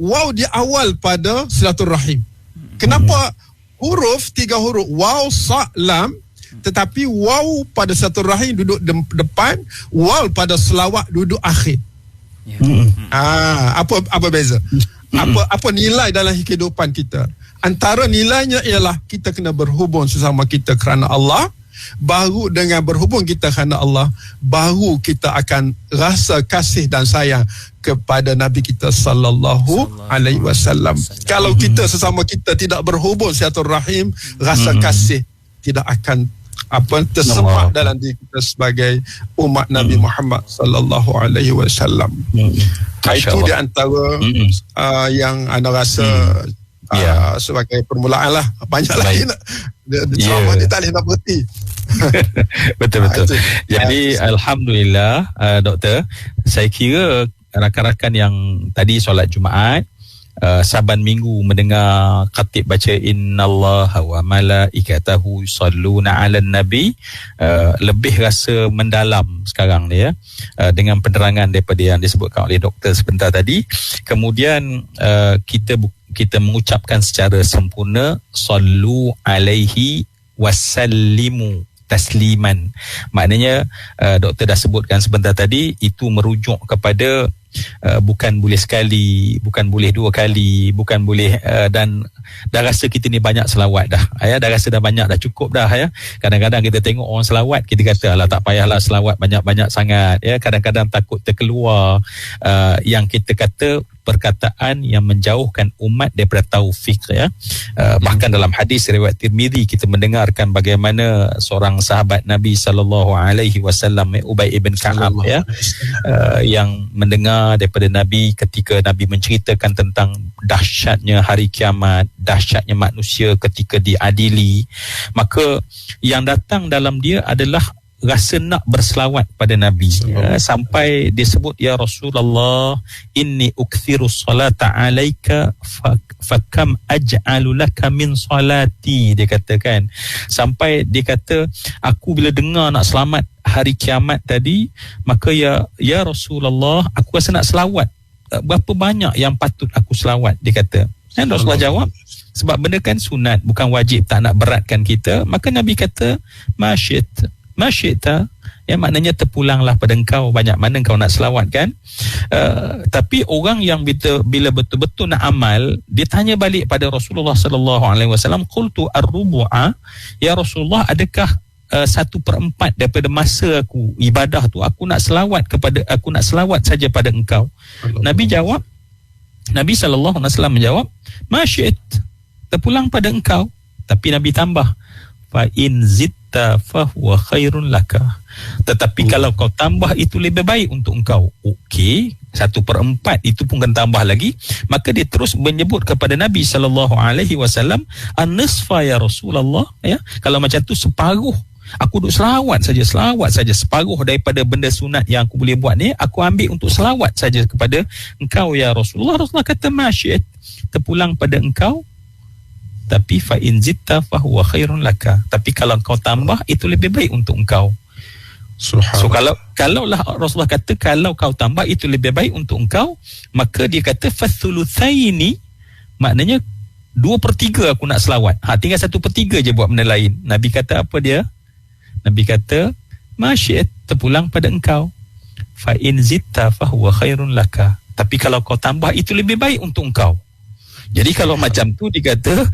waw di awal pada silaturrahim. Kenapa huruf 3 huruf waw sa lam, tetapi waw pada silaturrahim duduk depan, waw pada selawat duduk akhir? Apa beza? Apa nilai dalam kehidupan kita? Antara nilainya ialah kita kena berhubung sesama kita kerana Allah. Baru dengan berhubung kita kerana Allah, baru kita akan rasa kasih dan sayang kepada Nabi kita sallallahu alaihi wasallam. Kalau kita sesama kita tidak berhubung silaturahim, rasa kasih tidak akan tersemak dalam diri kita sebagai umat Nabi Muhammad sallallahu alaihi wasallam. Itu di antara yang anda rasa sebagai permulaan lah. Banyak lagi nak ceramah ni tak boleh nak berhenti. Betul-betul. Jadi alhamdulillah, doktor, saya kira rakan-rakan yang tadi solat Jumaat, saban minggu mendengar khatib baca innallaha wa malaikatahu yusalluna 'alan nabi, lebih rasa mendalam sekarang ni dengan penerangan daripada yang disebutkan oleh doktor sebentar tadi. Kemudian kita mengucapkan secara sempurna sallu alaihi wasallimu tasliman. Maknanya doktor dah sebutkan sebentar tadi, itu merujuk kepada bukan boleh sekali, bukan boleh 2 kali, bukan boleh dan dah rasa kita ni banyak selawat dah. Dah rasa dah banyak, dah cukup dah ya. Kadang-kadang kita tengok orang selawat, kita kata alah tak payahlah selawat banyak-banyak sangat ya. Kadang-kadang takut terkeluar yang kita kata perkataan yang menjauhkan umat daripada taufik ya. Bahkan dalam hadis riwayat Tirmizi kita mendengarkan bagaimana seorang sahabat Nabi sallallahu alaihi wasallam, Ubay ibn Ka'ab ya, yang mendengar daripada Nabi ketika Nabi menceritakan tentang dahsyatnya hari kiamat, dahsyatnya manusia ketika diadili, maka yang datang dalam dia adalah rasa nak berselawat pada Nabi sampai disebut ya Rasulullah inni ukthiru salata alaika fakam aj'alu laka min salati, dia katakan, sampai dia kata aku bila dengar nak selamat hari kiamat tadi, maka ya Rasulullah aku rasa nak selawat, berapa banyak yang patut aku selawat, dia kata. Dan Rasulullah jawab, sebab benda kan sunat, bukan wajib, tak nak beratkan kita. Maka Nabi kata masyita, ya, maknanya terpulanglah pada engkau, banyak mana engkau nak selawat kan. Tapi orang yang bila betul-betul nak amal, dia tanya balik pada Rasulullah sallallahu alaihi wasallam, qultu ar-rubu'a, ya Rasulullah, adakah 1/4 daripada masa aku ibadah tu aku nak selawat saja pada engkau? Nabi sallallahu alaihi wasallam menjawab, masyit, terpulang pada engkau. Tapi Nabi tambah, fa in zitta fa huwa khairun laka, Tetapi kalau kau tambah itu lebih baik untuk engkau. Okey, 1/4 itu pun kena tambah lagi. Maka dia terus menyebut kepada Nabi SAW, an-nisfa ya Rasulullah, ya. Kalau macam tu separuh, aku duk selawat saja separuh daripada benda sunat yang aku boleh buat ni, aku ambil untuk selawat saja kepada engkau ya Rasulullah. Rasulullah kata masyid, terpulang pada engkau, tapi fa in zitta fa huwa khairun laka. Tapi kalau kau tambah itu lebih baik untuk engkau. So kalaulah Rasulullah kata kalau kau tambah itu lebih baik untuk engkau, maka dia kata fathulutsaini, maknanya 2/3 aku nak selawat. Tinggal 1/3 je buat benda lain. Nabi kata apa dia? Nabi kata masyid, terpulang pada engkau. Fa in zitta fa huwa khairun laka. Tapi kalau kau tambah itu lebih baik untuk engkau. Jadi kalau macam tu dikata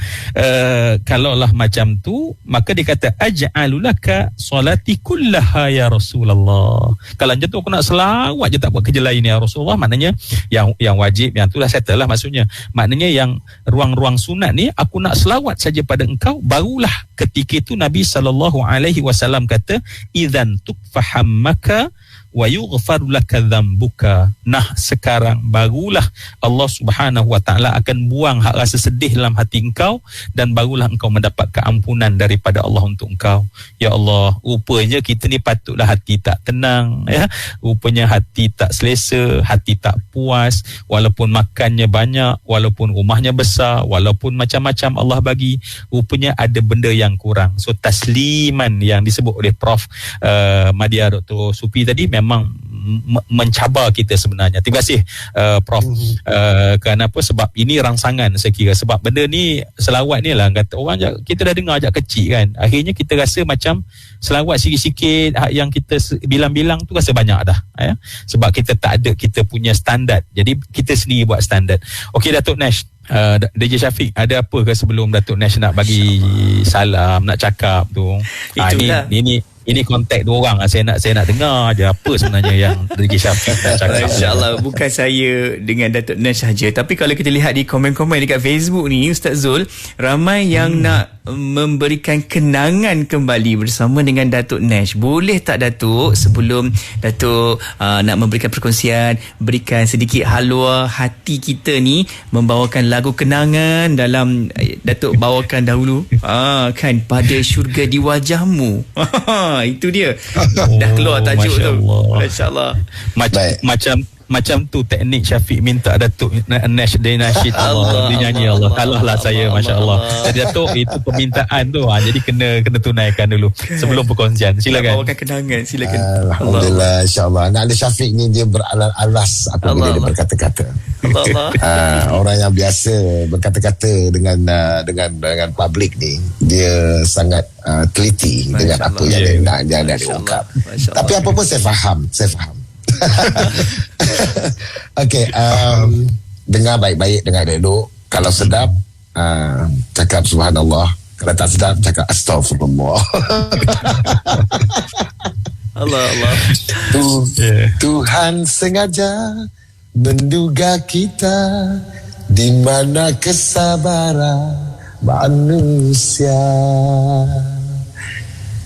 kalaulah macam tu, maka dikata aj'alulaka salati kullaha ya Rasulullah. Kalau macam tu aku nak selawat je, tak buat kerja lain ya Rasulullah, maknanya yang wajib, yang tu dah settle lah maksudnya. Maknanya yang ruang-ruang sunat ni aku nak selawat saja pada engkau. Barulah ketika itu Nabi SAW kata idzan tukfahammaka wa yughfaru laka dhanbuka. Nah, sekarang barulah Allah Subhanahu wa taala akan buang hak rasa sedih dalam hati engkau, dan barulah engkau mendapat keampunan daripada Allah untuk engkau. Ya Allah, rupanya kita ni patutlah hati tak tenang, ya. Rupanya hati tak selesa, hati tak puas, walaupun makannya banyak, walaupun rumahnya besar, walaupun macam-macam Allah bagi, rupanya ada benda yang kurang. So tasliman yang disebut oleh Prof Madya Dr. Supi tadi memang mencabar kita sebenarnya. Terima kasih Prof. Kenapa? Sebab ini rangsangan saya kira. Sebab benda ni, selawat ni lah, kata orang kita dah dengar ajak kecil kan. Akhirnya kita rasa macam selawat sikit-sikit yang kita bilang-bilang tu rasa banyak dah, ya? Sebab kita tak ada kita punya standard. Jadi kita sendiri buat standard. Okey Datuk Nash, DJ Syafiq, ada apa ke sebelum Datuk Nash nak bagi salam, nak cakap tu? Ini kontak dua orang. Saya nak dengar je apa sebenarnya yang DJ Syafiq nak cakap. InsyaAllah bukan saya dengan Datuk Nash saja, tapi kalau kita lihat di komen-komen dekat Facebook ni, Ustaz Zul, ramai yang nak memberikan kenangan kembali bersama dengan Datuk Nash. Boleh tak Datuk, sebelum Datuk nak memberikan perkongsian, berikan sedikit halwa hati kita ni, membawakan lagu kenangan dalam Datuk bawakan dahulu kan, pada syurga di wajahmu. Itu dia. Dah keluar tajuk tu. Masya-Allah. Macam tu teknik Syafiq minta Datuk Nash dia nasyid Allah, dia nyanyi Allah. Kalahlah saya, masya-Allah. Jadi Datuk, itu permintaan tu. Jadi kena tunaikan dulu sebelum perkongsian. Silakan. Bawakan kenangan, silakan. Alhamdulillah, insya-Allah. Anak dia Syafiq ni dia beralas apabila dia berkata-kata. Orang yang biasa berkata-kata dengan publik ni, dia sangat teliti dengan apa yang dia diungkap. Tapi apa pun saya faham. Okey, dengar baik-baik, dengar elok. Kalau sedap, cakap subhanallah. Kalau tak sedap, cakap astagfirullah. Allah. Tuhan sengaja menduga kita di mana kesabaran manusia.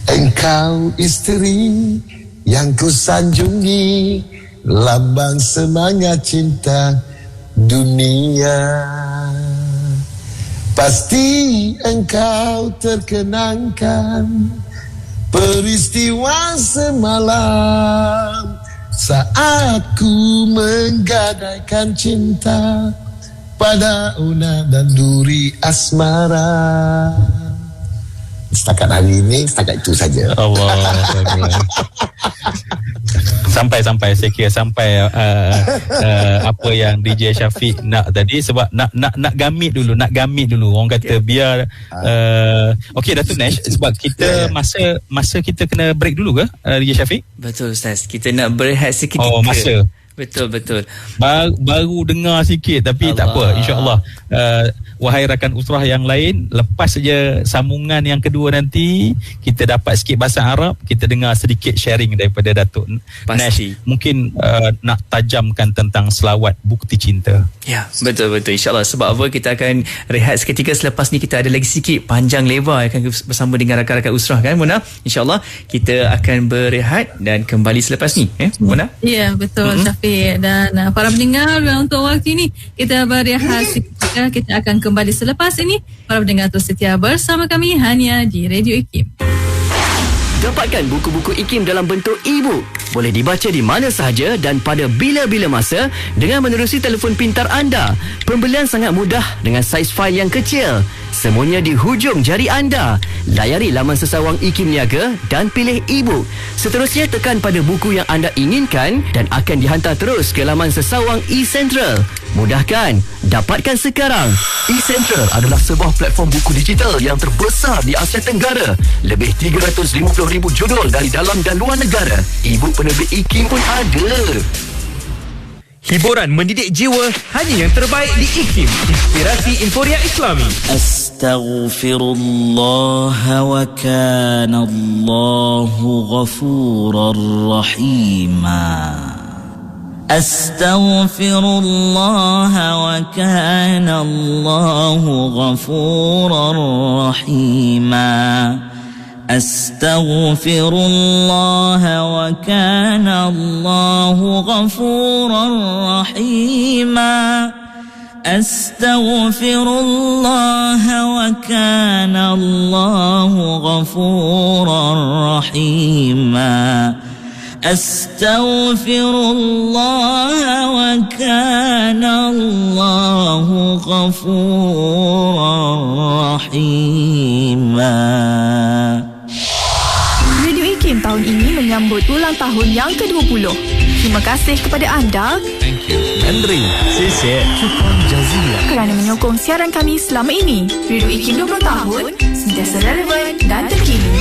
Engkau isteri yang ku sanjungi, lambang semangat cinta dunia. Pasti engkau terkenangkan peristiwa semalam saat ku menggadaikan cinta pada Una dan Duri asmara. Setakat hari ini, setakat itu saja. Allah. Sampai saya kira sampai apa yang DJ Syafiq nak tadi, sebab nak gamit dulu. Orang kata biar okey Datuk Nash, sebab kita masa kita kena break dulu ke DJ Syafiq? Betul Ustaz, kita nak berehat seketika. Masa. Betul. Baru dengar sikit, tapi tak apa, insya-Allah wahai rakan usrah yang lain, lepas saja sambungan yang kedua nanti kita dapat sikit bahasa Arab, kita dengar sedikit sharing daripada Datuk Nash. Mungkin nak tajamkan tentang selawat bukti cinta. Ya, betul-betul. InsyaAllah. Sebab apa, kita akan rehat seketika. Selepas ni kita ada lagi sikit panjang lebar akan bersama dengan rakan-rakan usrah kan Mona. InsyaAllah kita akan berehat dan kembali selepas ni. Mona? Ya, betul Syafiq. Dan para pendengar, untuk waktu ini kita berehat seketika. Kita akan kembali selepas ini. Para pendengar terus setia bersama kami hanya di Radio IKIM. Dapatkan buku-buku IKIM dalam bentuk e-book. Boleh dibaca di mana sahaja dan pada bila-bila masa dengan menerusi telefon pintar anda. Pembelian sangat mudah dengan saiz fail yang kecil. Semuanya di hujung jari anda. Layari laman sesawang IKIM Niaga dan pilih e-book. Seterusnya tekan pada buku yang anda inginkan dan akan dihantar terus ke laman sesawang eCentral. Mudah kan? Dapatkan sekarang. eCentral adalah sebuah platform buku digital yang terbesar di Asia Tenggara. Lebih 350,000 judul dari dalam dan luar negara. E-book penerbit IKIM pun ada. Hiburan mendidik jiwa hanya yang terbaik di IKIM, Inspirasi Inforia Islami. Astaghfirullah wa kana Allahu ghafurar rahima. Astaghfirullah wa kana Allahu ghafurar rahima. أستغفر الله وكان الله غفورا رحيما أستغفر الله وكان الله غفورا رحيما أستغفر الله وكان الله غفورا رحيما. IKIM tahun ini menyambut ulang tahun yang ke-20. Terima kasih kepada anda. Thank you. Nandri. Sisi. Syukran jazilan kerana menyokong siaran kami selama ini. Radio IKIM 20 tahun, sentiasa relevan dan terkini.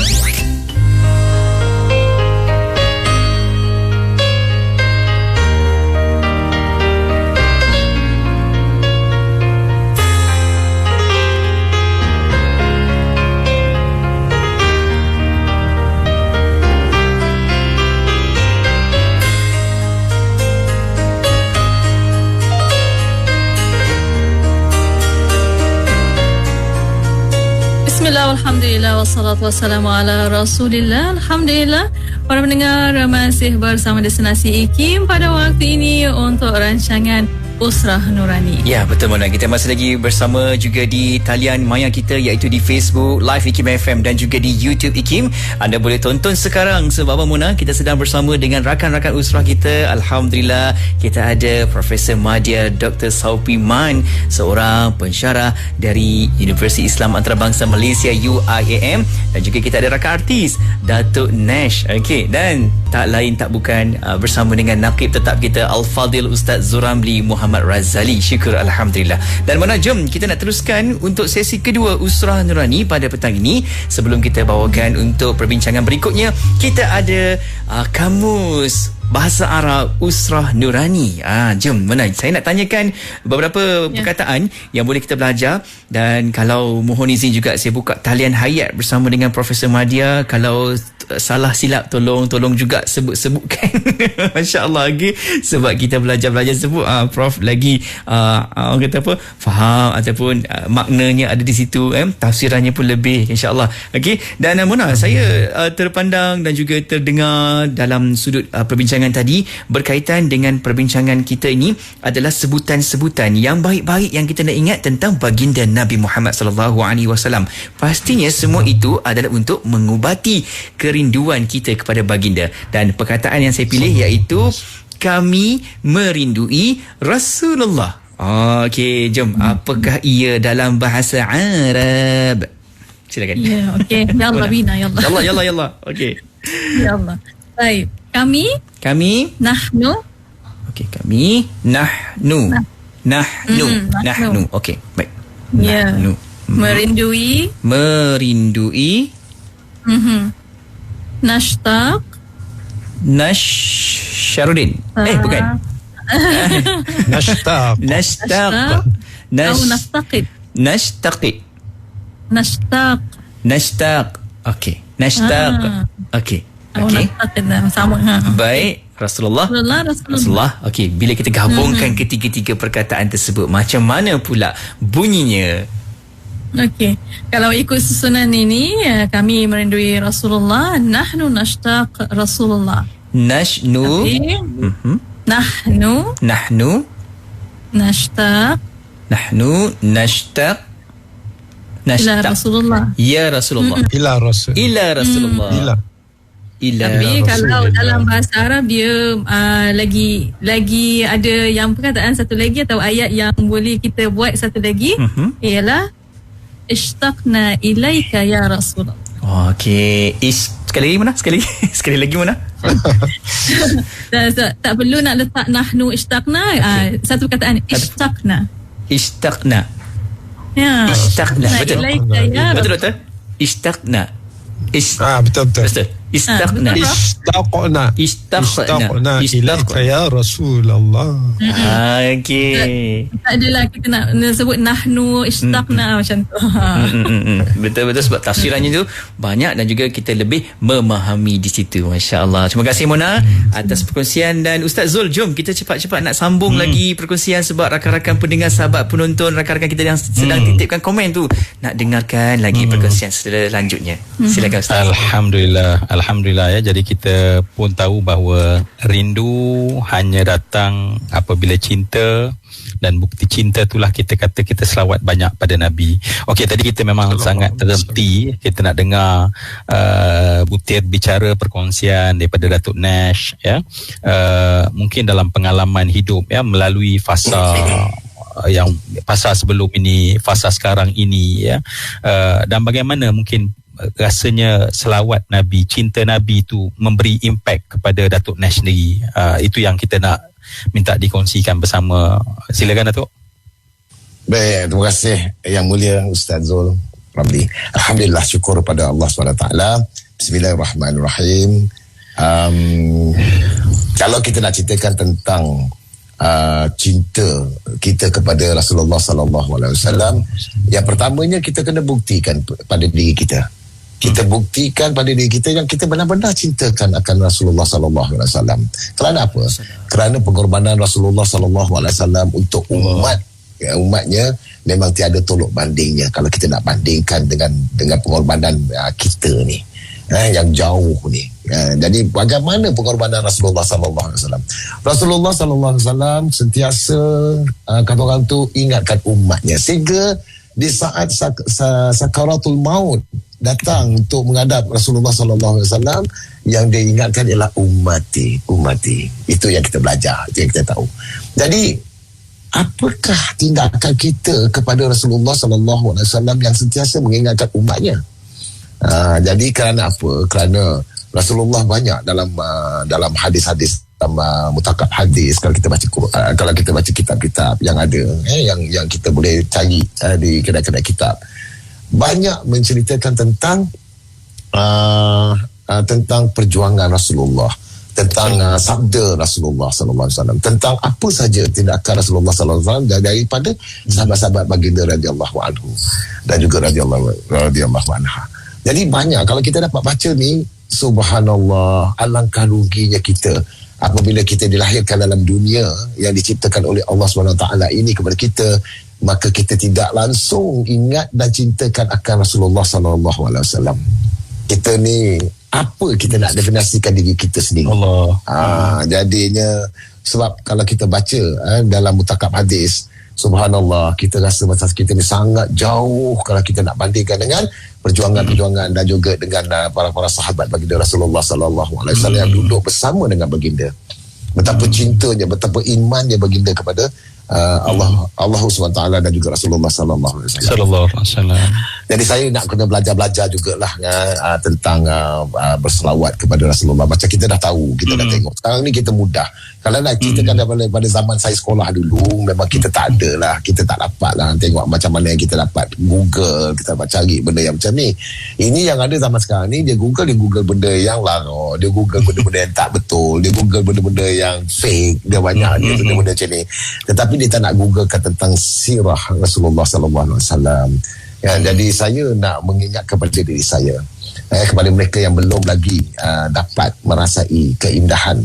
Bismillah, alhamdulillah, wassalatu wassalamu ala rasulillah. Alhamdulillah, para pendengar masih bersama Destinasi IKIM pada waktu ini untuk rancangan Usrah Nurani. Ya, betul Mona. Kita masih lagi bersama juga di talian maya kita, iaitu di Facebook Live IKIM FM dan juga di YouTube IKIM. Anda boleh tonton sekarang sebab Mona, kita sedang bersama dengan rakan-rakan usrah kita. Alhamdulillah, kita ada Profesor Madya Dr. Saupi Man, seorang pensyarah dari Universiti Islam Antarabangsa Malaysia UIAM, dan juga kita ada rakan artis Datuk Nash. Okey, dan tak lain tak bukan bersama dengan nakib tetap kita Al-Fadil Ustaz Zuramli Muhammad Razali. Syukur Alhamdulillah. Dan Mona, jom kita nak teruskan untuk sesi kedua Usrah Nurani pada petang ini. Sebelum kita bawakan untuk perbincangan berikutnya, kita ada kamus bahasa Arab Usrah Nurani. Jom Mona, saya nak tanyakan beberapa perkataan yang boleh kita belajar. Dan kalau mohon izin juga, saya buka talian hayat bersama dengan Profesor Madya. Kalau salah silap tolong juga sebut-sebutkan. Masya Allah, okay? Sebab kita belajar sebut Prof lagi orang kata apa, faham ataupun maknanya ada di situ, tafsirannya pun lebih, insya-Allah. Okey. Dan Mona, saya terpandang dan juga terdengar dalam sudut perbincangan tadi berkaitan dengan perbincangan kita ini adalah sebutan-sebutan yang baik-baik yang kita nak ingat tentang baginda Nabi Muhammad sallallahu alaihi wasallam. Pastinya semua itu adalah untuk mengubati kerinduan kita kepada baginda. Dan perkataan yang saya pilih iaitu kami merindui Rasulullah. Okey, jom. Apakah ia dalam bahasa Arab? Silakan. Ya, okey. Ya Allah, bina, ya Allah. Ya Allah. Okey. Ya Allah. Baik. Kami nahnu. Okey, kami nahnu. Nahnu. Okey, baik. Ya. Nahnu. Merindui. Nashtaq. Syarudin. Bukan. Nashtaq. Naftaqid. Nashtaqi. Nashtaq. Okey. Nashtaq. Okey. Sama. Baik. Rasulullah. Okey, bila kita gabungkan ketiga-tiga perkataan tersebut, macam mana pula bunyinya? Okey. Kalau ikut susunan ini, kami merindui Rasulullah. Nahnu nashtaq Rasulullah. Nahnu nashtaq ila Rasulullah. Ya Rasulullah. Ila Rasulullah. Tapi kalau dalam bahasa Arab dia lagi ada yang perkataan satu lagi atau ayat yang boleh kita buat satu lagi, ialah ishtaqna ilaika ya Rasulullah. Okey, sekali lagi mana? tak perlu nak letak nahnu ishtaqna, satu perkataan ishtaqna. Ya. Ishtaqna. Betul. Betul doktor? Ishtaqna. Betul. Istaqna ilaika ya Rasulullah. Okey. Tak adalah kita nak sebut nahnu istaqna macam tu. Betul-betul sebab tafsirannya tu banyak dan juga kita lebih memahami di situ. Masya-Allah. Terima kasih Mona atas perkongsian, dan Ustaz Zul, jom kita cepat-cepat nak sambung lagi perkongsian sebab rakan-rakan pendengar, sahabat penonton, rakan-rakan kita yang sedang titipkan komen tu nak dengarkan lagi perkongsian selanjutnya. Silakan Ustaz. Alhamdulillah ya. Jadi kita pun tahu bahawa rindu hanya datang apabila cinta, dan bukti cinta itulah kita kata kita selawat banyak pada Nabi. Okey, tadi kita memang sangat terhenti, kita nak dengar butir bicara perkongsian daripada Datuk Nash ya. Mungkin dalam pengalaman hidup ya, melalui fasa yang fasa sebelum ini, fasa sekarang ini ya, dan bagaimana mungkin rasanya selawat Nabi, cinta Nabi itu memberi impact kepada Datuk Nash sendiri. Itu yang kita nak minta dikongsikan bersama. Silakan Datuk. Baik, terima kasih Yang Mulia Ustaz Zul Ramli. Alhamdulillah, syukur pada Allah SWT. Bismillahirrahmanirrahim. Kalau kita nak ceritakan tentang cinta kita kepada Rasulullah SAW, yang pertamanya kita kena buktikan pada diri kita. Kita buktikan pada diri kita yang kita benar-benar cintakan akan Rasulullah sallallahu alaihi wasallam. Kerana apa? Kerana pengorbanan Rasulullah sallallahu alaihi wasallam untuk umatnya memang tiada tolok bandingnya kalau kita nak bandingkan dengan pengorbanan kita ni. Yang jauh ni. Jadi bagaimana pengorbanan Rasulullah sallallahu alaihi wasallam? Rasulullah sallallahu alaihi wasallam sentiasa kata orang tu ingatkan umatnya, sehingga di saat sakaratul maut datang untuk menghadap Rasulullah sallallahu alaihi wasallam, yang dia ingatkan ialah ummati. Itu yang kita belajar, itu yang kita tahu. Jadi apakah tindakan kita kepada Rasulullah sallallahu alaihi wasallam yang sentiasa mengingatkan umatnya? Jadi kerana apa? Kerana Rasulullah banyak dalam hadis-hadis, dalam mutakab hadis, kalau kita baca Quran, kalau kita baca kitab-kitab yang ada, yang kita boleh cari di kedai-kedai kitab, banyak menceritakan tentang perjuangan Rasulullah, tentang sabda Rasulullah sallallahu alaihi wasallam, tentang apa saja tindakan Rasulullah sallallahu alaihi wasallam daripada sahabat-sahabat baginda radhiyallahu anhu dan juga radhiyallahu anha. Jadi banyak kalau kita dapat baca ni, subhanallah, alangkah ruginya kita apabila kita dilahirkan dalam dunia yang diciptakan oleh Allah SWT ini kepada kita, maka kita tidak langsung ingat dan cintakan akan Rasulullah SAW. Kita ni apa kita nak definisikan diri kita sendiri? Jadinya sebab kalau kita baca dalam mutakab hadis, subhanallah, kita rasa macam kita ni sangat jauh kalau kita nak bandingkan dengan perjuangan-perjuangan dan juga dengan para sahabat baginda Rasulullah SAW yang duduk bersama dengan baginda. Betapa cintanya, betapa imannya baginda kepada Allah SWT dan juga Rasulullah sallallahu alaihi wasallam. Jadi saya nak kena belajar jugalah tentang berselawat kepada Rasulullah. Macam kita dah tahu, kita dah tengok. Sekarang ni kita mudah. Kalau nak ceritakan daripada zaman saya sekolah dulu, memang kita tak ada lah, kita tak dapat lah tengok macam mana yang kita dapat Google, kita dapat cari benda yang macam ni. Ini yang ada zaman sekarang ni, dia Google benda yang lara, dia Google benda-benda yang tak betul, dia Google benda-benda yang fake, dia banyak dia benda-benda macam ni. Tetapi tapi dia tak nak googlekan tentang sirah Rasulullah sallallahu alaihi wasallam. Jadi saya nak mengingat kepada diri saya, kepada mereka yang belum lagi dapat merasai keindahan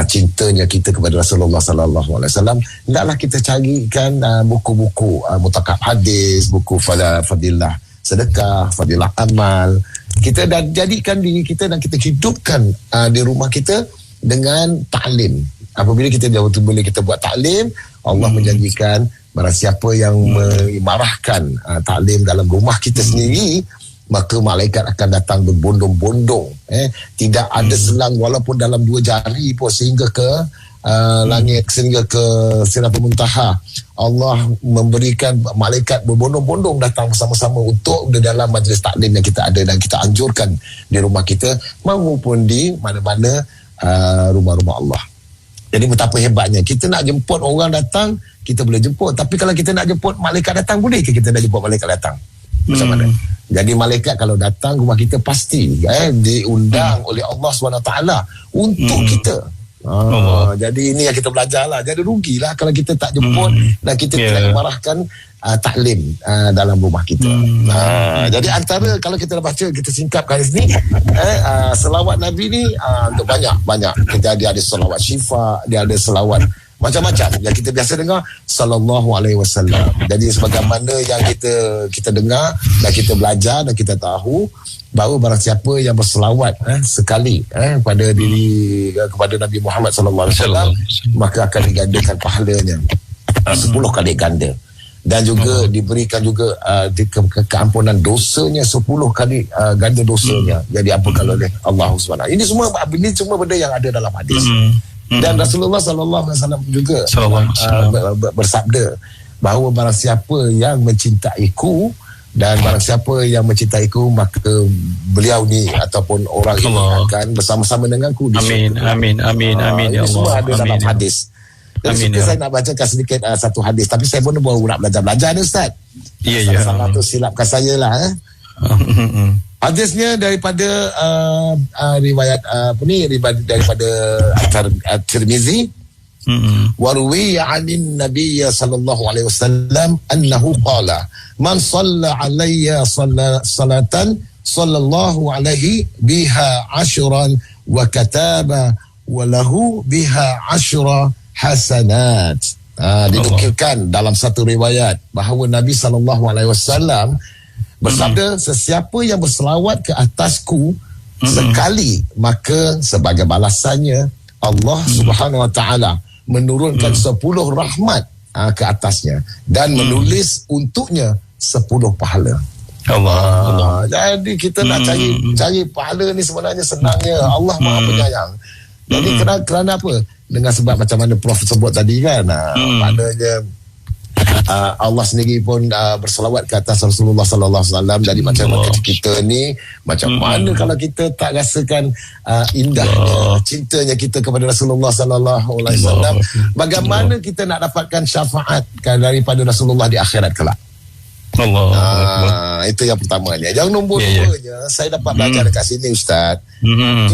cintanya kita kepada Rasulullah sallallahu alaihi wasallam, hendaklah kita carikan buku-buku mutakab hadis, buku fadilah sedekah, fadilah amal. Kita dah jadikan diri kita dan kita hidupkan di rumah kita dengan ta'lim. Apabila kita boleh kita buat ta'lim, Allah menjanjikan barang siapa yang memarahkan ta'lim dalam rumah kita sendiri, maka malaikat akan datang berbondong-bondong, tidak ada selang walaupun dalam 2 jari pun sehingga ke langit, sehingga ke Sidratul Muntaha. Allah memberikan malaikat berbondong-bondong datang bersama-sama untuk di dalam majlis taklim yang kita ada dan kita anjurkan di rumah kita maupun di mana-mana rumah-rumah Allah. Jadi betapa hebatnya kita nak jemput orang datang, kita boleh jemput, tapi kalau kita nak jemput malaikat datang, boleh ke kita nak jemput malaikat datang? Macam mana? Jadi malaikat kalau datang rumah kita pasti diundang oleh Allah SWT untuk kita. Jadi ini yang kita belajar lah. Jadi rugilah kalau kita tak jemput dan kita tidak memarahkan taklim dalam rumah kita. Jadi antara kalau kita baca, kita singkapkan di sini, selawat Nabi ni untuk banyak. Dia ada selawat syifa, dia ada selawat macam-macam yang kita biasa dengar, sallallahu alaihi wasallam. Jadi sebagaimana yang kita dengar dan kita belajar dan kita tahu bahawa barang siapa yang berselawat sekali pada diri kepada Nabi Muhammad sallallahu alaihi wasallam, maka akan digandakan pahalanya 10 kali ganda, dan juga diberikan juga keampunan dosanya 10 kali ganda dosanya. Jadi apa kalau oleh Allah SWT. Ini semua benda yang ada dalam hadis. Dan Rasulullah sallallahu alaihi wasallam juga bersabda bahawa barang siapa yang mencintaiku dan barang siapa yang mencintaiku, maka beliau ni ataupun orang ini akan bersama-sama denganku di syurga. Amin ya Allah. Semua ada dalam hadis. Dan saya nak bacakan sedikit satu hadis, tapi saya pun baru nak belajar ni Ustaz. Salah tu silapkan saya lah. Hadisnya daripada riwayat daripada Tirmizi. وروي عن النبي صلى الله عليه وسلم أنه قال من صلى علي صلاة صلى الله عليه بها 10 وكتاب وله بها 10 حسنات. Dinukilkan dalam satu riwayat bahawa Nabi SAW bersabda, sesiapa yang berselawat ke atasku sekali, maka sebagai balasannya Allah Subhanahu Wa Taala menurunkan 10 rahmat ke atasnya dan menulis untuknya 10 pahala. Allah. Jadi kita nak cari pahala ni sebenarnya senangnya. Allah Maha Penyayang. Jadi kerana apa? Dengan sebab macam mana Prof sebut tadi kan, maknanya Allah sendiri pun berselawat ke atas Rasulullah sallallahu alaihi wasallam. Jadi macam mana kita ni, macam mana kalau kita tak rasakan indahnya cintanya kita kepada Rasulullah sallallahu alaihi wasallam, bagaimana kita nak dapatkan syafaat daripada Rasulullah di akhirat kelak? Itu yang pertamanya. Yang nombor duanya, saya dapat belajar dekat sini Ustaz.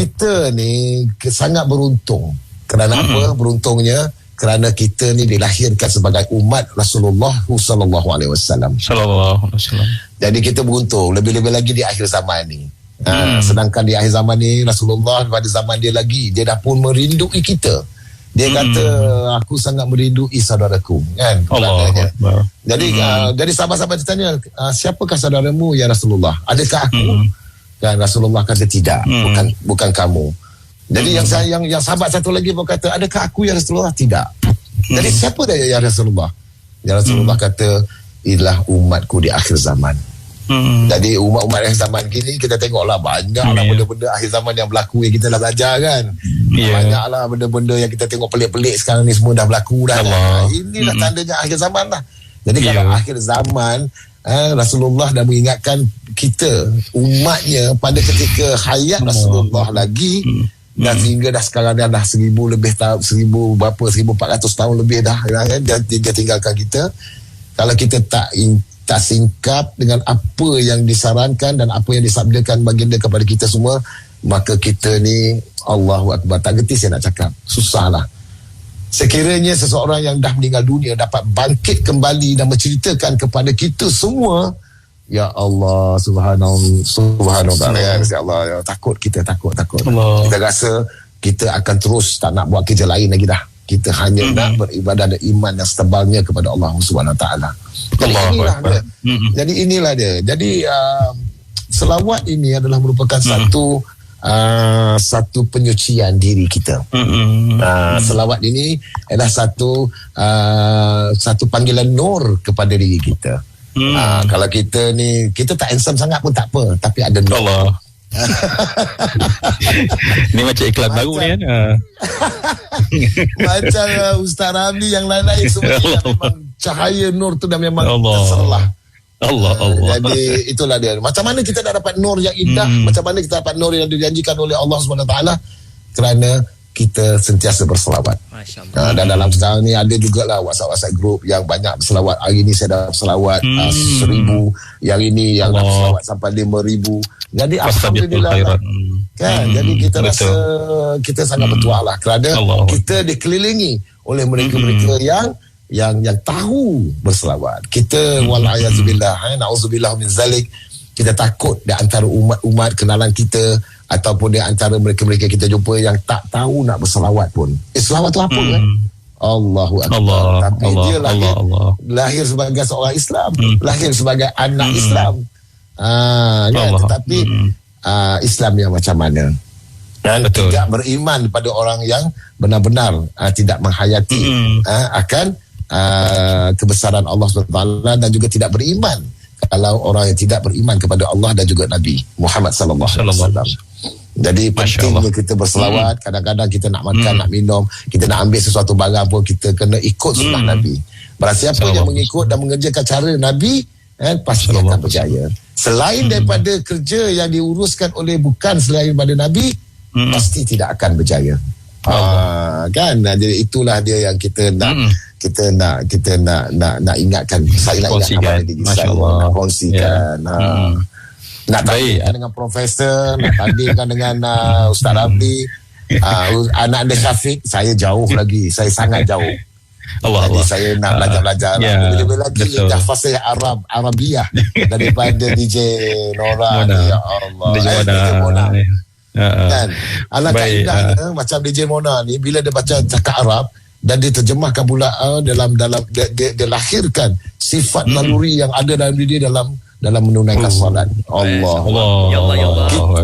Kita ni sangat beruntung. Kerana apa beruntungnya? Kerana kita ni dilahirkan sebagai umat Rasulullah sallallahu alaihi wasallam. Jadi kita beruntung, lebih-lebih lagi di akhir zaman ni. Sedangkan di akhir zaman ni Rasulullah pada zaman dia lagi, dia dah pun merindui kita. Dia kata, aku sangat merindui saudaraku, kan? Jadi sahabat-sahabat dia tanya, siapakah saudaramu ya Rasulullah? Adakah aku? Dan Rasulullah kata tidak, bukan kamu. Jadi yang sahabat satu lagi pun kata, adakah aku ya Rasulullah? Tidak. Jadi siapa dia ya Rasulullah? Ya Rasulullah kata, inilah umatku di akhir zaman. Jadi umat-umat akhir zaman gini, kita tengoklah banyaklah benda-benda akhir zaman yang berlaku yang kita dah belajar kan. Banyaklah benda-benda yang kita tengok pelik-pelik sekarang ni semua dah berlaku dah. Inilah tandanya akhir zaman lah. Jadi kalau akhir zaman, Rasulullah dah mengingatkan kita, umatnya, pada ketika hayat Rasulullah lagi, dan sehingga dah sekarang dah 1000 lebih tahun, 1400 tahun lebih dah kan, dia tinggalkan kita. Kalau kita tak singkap dengan apa yang disarankan dan apa yang disabdakan baginda kepada kita semua, maka kita ni Allahu Akbar, tak gerti saya nak cakap, susah lah. sekiranya seseorang yang dah meninggal dunia dapat bangkit kembali dan menceritakan kepada kita semua, ya Allah, subhanallah, ya Allah, ya, takut Allah. Kita rasa kita akan terus tak nak buat kerja lain lagi dah. Kita hanya nak beribadah dan iman yang setebalnya kepada Allah Subhanahu Taala. Jadi inilah dia. Jadi selawat ini adalah merupakan satu penyucian diri kita. Selawat ini adalah satu panggilan nur kepada diri kita. Kalau kita ni, kita tak handsome sangat pun tak apa, tapi ada nur. Allah. Ni macam iklan baru ni kan. Macam Ustaz Ramli yang lain-lain semua memang cahaya nur tu dah memang terserlah. Allah. Jadi itulah dia. Macam mana kita dah dapat nur yang indah, macam mana kita dapat nur yang dijanjikan oleh Allah SWT, kerana kita sentiasa berselawat. Dan dalam sekarang ni ada jugalah WhatsApp group yang banyak berselawat. Hari ni saya dah berselawat 1,000, yang ini yang dah berselawat sampai 5,000. Jadi alhamdulillah kan. Jadi kita rasa kita sangat bertuah lah, kerana kita dikelilingi oleh mereka-mereka yang tahu berselawat. Kita wal'ayazubillah, na'udzubillah min zalik, kita takut di antara umat kenalan kita ataupun di antara mereka-mereka kita jumpa yang tak tahu nak berselawat pun. Selawat tu apa kan? Allahu Akbar. Tapi dia lahir sebagai seorang Islam, lahir sebagai anak Islam. Tetapi Islam yang macam mana? Dan tidak beriman pada orang yang benar-benar tidak menghayati akan kebesaran Allah SWT, dan juga tidak beriman kalau orang yang tidak beriman kepada Allah dan juga Nabi Muhammad sallallahu alaihi wasallam. Jadi pentingnya kita berselawat. Kadang-kadang kita nak makan, nak minum, kita nak ambil sesuatu barang pun kita kena ikut sunnah Nabi. Barang siapa yang mengikut dan mengerjakan cara Nabi, pasti akan berjaya. Selain daripada kerja yang diuruskan oleh bukan selain daripada Nabi, pasti tidak akan berjaya. Kan? Jadi itulah dia yang kita nak kita nak ingatkan. Saya nak ingatkan diri saya, nak kongsikan. Nak tandingkan dengan profesor, nak tandingkan dengan Ustaz Ramli, anak anda Syafiq, saya jauh lagi, saya sangat jauh. Jadi saya nak belajar-belajar lebih lagi jafaz saya Arabiah daripada DJ Nora ni. Ya Allah, DJ Mona kan. Alangkah indahnya macam DJ Mona ni, bila dia baca cakap Arab dan dia terjemahkan pula dalam dia lahirkan sifat naluri yang ada dalam diri dia dalam menunaikan solat. Allah. Ya Allah.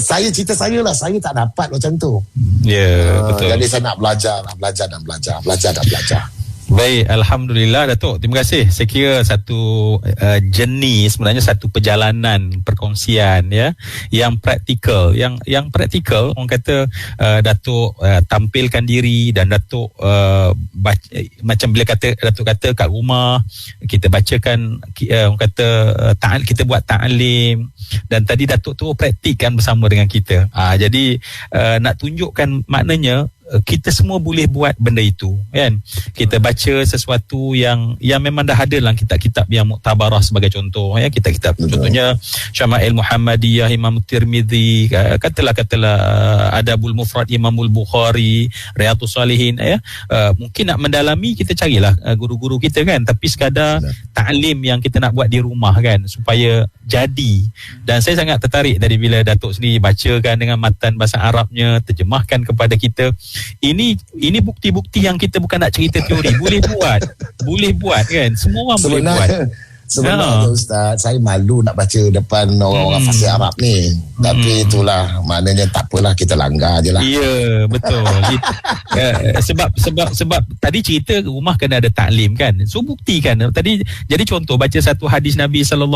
Saya cerita saya lah, saya tak dapat macam tu. Betul. Jadi saya nak belajar. Baik, alhamdulillah Datuk. Terima kasih. Saya kira satu journey, sebenarnya satu perjalanan perkongsian yang praktikal, yang praktikal. Orang kata Datuk tampilkan diri, dan Datuk macam bila Datuk kata kat rumah kita bacakan, orang kata kita buat ta'lim, dan tadi Datuk tu praktikkan bersama dengan kita. Jadi nak tunjukkan maknanya kita semua boleh buat benda itu, kan? Kita baca sesuatu yang memang dah ada dalam kitab-kitab yang muktabarah, sebagai contoh kitab-kitab contohnya Syama'il Muhammadiyah Imam Tirmidzi, katalah Adabul Mufrad Imamul Bukhari, Riyadhus Salihin. Mungkin nak mendalami, kita carilah guru-guru kita, kan? Tapi sekadar ta'lim yang kita nak buat di rumah, kan, supaya jadi. Dan saya sangat tertarik tadi bila Datuk sendiri bacakan dengan matan bahasa Arabnya, terjemahkan kepada kita. Ini bukti-bukti yang kita bukan nak cerita teori, boleh buat kan, semua orang boleh buat. Sebenarnya Ustaz, saya malu nak baca depan orang-orang fasih Arab ni. Tapi itulah, maknanya tak apalah, kita langgar je lah. Ya, betul. Sebab tadi cerita rumah kena ada taklim, kan. So buktikan. Tadi jadi contoh, baca satu hadis Nabi SAW,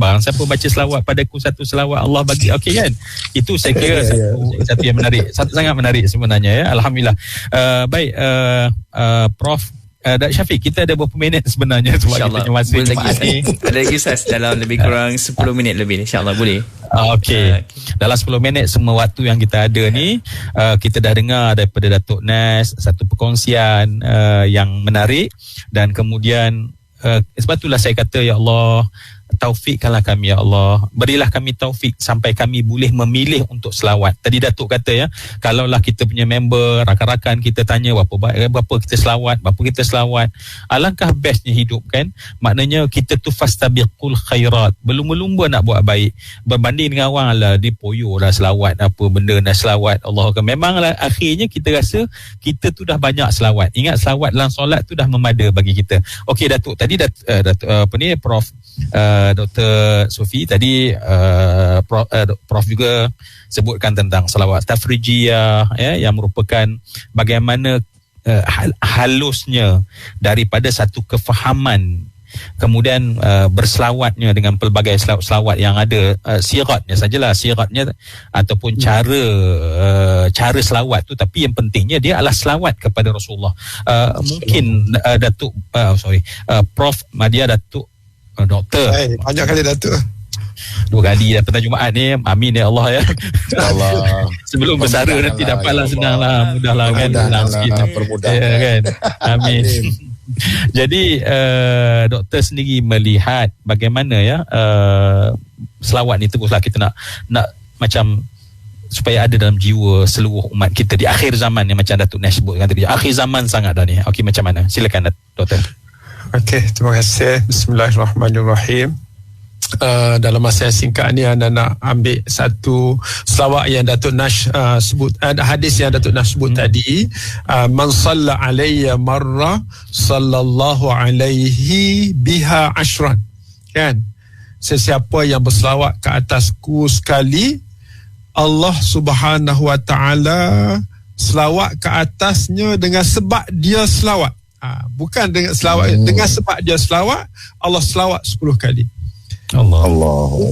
bang, siapa baca selawat padaku satu selawat Allah bagi, okey, kan. Itu saya kira satu yang menarik, sangat menarik sebenarnya, Alhamdulillah. Baik, Prof Syafiq, kita ada berapa minit sebenarnya sebab kita punya masa Jumaat ni. Ada lagi Ustaz, dalam lebih kurang 10 minit lebih, insyaAllah boleh. Okey. Dalam 10 minit semua waktu yang kita ada ni, kita dah dengar daripada Datuk Nas satu perkongsian yang menarik, dan kemudian sebab itulah saya kata, ya Allah, taufikkanlah kami ya Allah. Berilah kami taufik sampai kami boleh memilih untuk selawat. Tadi Datuk kata ya, kalaulah kita punya member, rakan-rakan kita tanya berapa kita selawat, alangkah bestnya hidup kan. Maknanya kita tu fastabiqul khairat, berlumba-lumba nak buat baik. Berbanding dengan orang lah, dia poyo dah selawat, apa benda nak selawat. Allah kan, memanglah akhirnya kita rasa kita tu dah banyak selawat. Ingat selawat dalam solat tu dah memada bagi kita. Okey Datuk, tadi Prof Dr. Sofi tadi Prof juga sebutkan tentang selawat tafrijiyah ya, yang merupakan bagaimana halusnya daripada satu kefahaman, kemudian berselawatnya dengan pelbagai selawat yang ada, siratnya ataupun cara selawat tu, tapi yang pentingnya dia adalah selawat kepada Rasulullah. Mungkin Prof Madya Datuk Doktor banyak kali Datuk, 2 kali dah petang Jumaat ni. Amin ya Allah ya. Allah. Sebelum bersara nanti dapatlah senanglah, mudahlah kan, senang sikit kan. Amin. Jadi doktor sendiri melihat bagaimana ya selawat ni teruslah kita nak macam supaya ada dalam jiwa seluruh umat kita di akhir zaman ni, macam Datuk Nash sebutkan tadi, akhir zaman sangat dah ni. Okey, macam mana? Silakan Doktor. Okey, terima kasih. Bismillahirrahmanirrahim. Dalam masa yang singkat ni anda nak ambil satu selawat yang Datuk Nash sebut, hadis yang Datuk Nash sebut tadi, man salla alayya marra sallallahu alaihi biha ashran, kan, sesiapa yang berselawat ke atasku sekali, Allah Subhanahu wa taala selawat ke atasnya dengan sebab dia selawat. Bukan dengan selawat, dengan sebab dia selawat, Allah selawat 10 kali. Allah.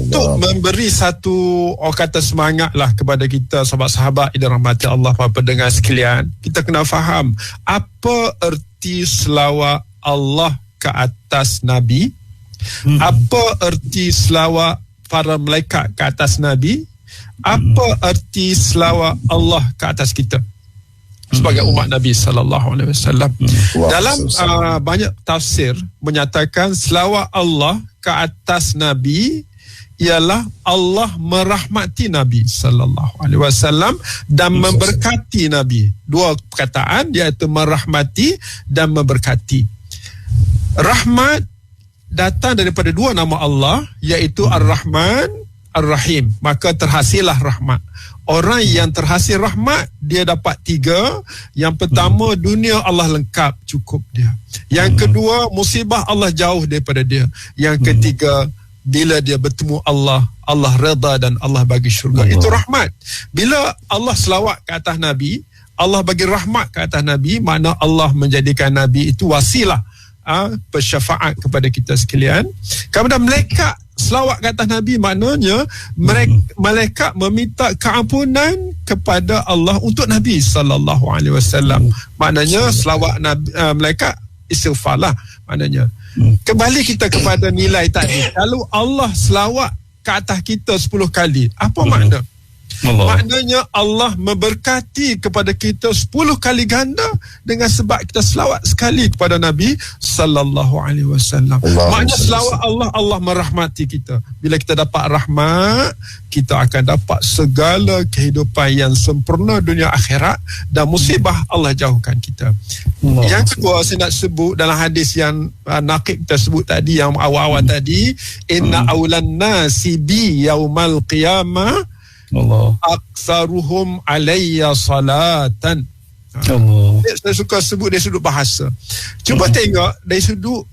Untuk memberi satu kata semangat lah kepada kita sahabat-sahabat yang dirahmati Allah, para pendengar sekalian, kita kena faham apa erti selawat Allah ke atas Nabi, apa erti selawat para malaikat ke atas Nabi, apa erti selawat Allah ke atas kita sebagai umat Nabi sallallahu alaihi wasallam. Dalam banyak tafsir menyatakan selawat Allah ke atas Nabi ialah Allah merahmati Nabi sallallahu alaihi wasallam dan memberkati Nabi. 2 perkataan, iaitu merahmati dan memberkati. Rahmat datang daripada 2 nama Allah, iaitu Ar-Rahman, Ar-Rahim. Maka terhasillah rahmat. Orang yang terhasil rahmat, dia dapat 3. Yang pertama, dunia Allah lengkap, cukup dia. Yang kedua, musibah Allah jauh daripada dia. Yang ketiga, bila dia bertemu Allah, Allah redha dan Allah bagi syurga. Itu rahmat. Bila Allah selawat ke atas Nabi, Allah bagi rahmat ke atas Nabi, makna Allah menjadikan Nabi itu wasilah bersyafaat kepada kita sekalian. Kemudian malaikat selawat ke atas Nabi, maknanya malaikat meminta keampunan kepada Allah untuk Nabi sallallahu alaihi wasallam. Maknanya selawat Nabi, malaikat istighfar lah maknanya. Kembali kita kepada nilai tadi. Kalau Allah selawat ke atas kita 10 kali, apa makna? Maknanya Allah memberkati kepada kita 10 kali ganda dengan sebab kita selawat sekali kepada Nabi sallallahu alaihi wasallam. Maknanya selawat Allah, Allah merahmati kita. Bila kita dapat rahmat, kita akan dapat segala kehidupan yang sempurna dunia akhirat, dan musibah Allah jauhkan kita. Yang kedua saya nak sebut dalam hadis yang Naqib kita sebut tadi, yang awal-awal tadi, inna awlan nasi bi yaumal qiyamah aksaruhum alayya salatan. Saya suka sebut dari sudut bahasa. Cuba tengok dari sudut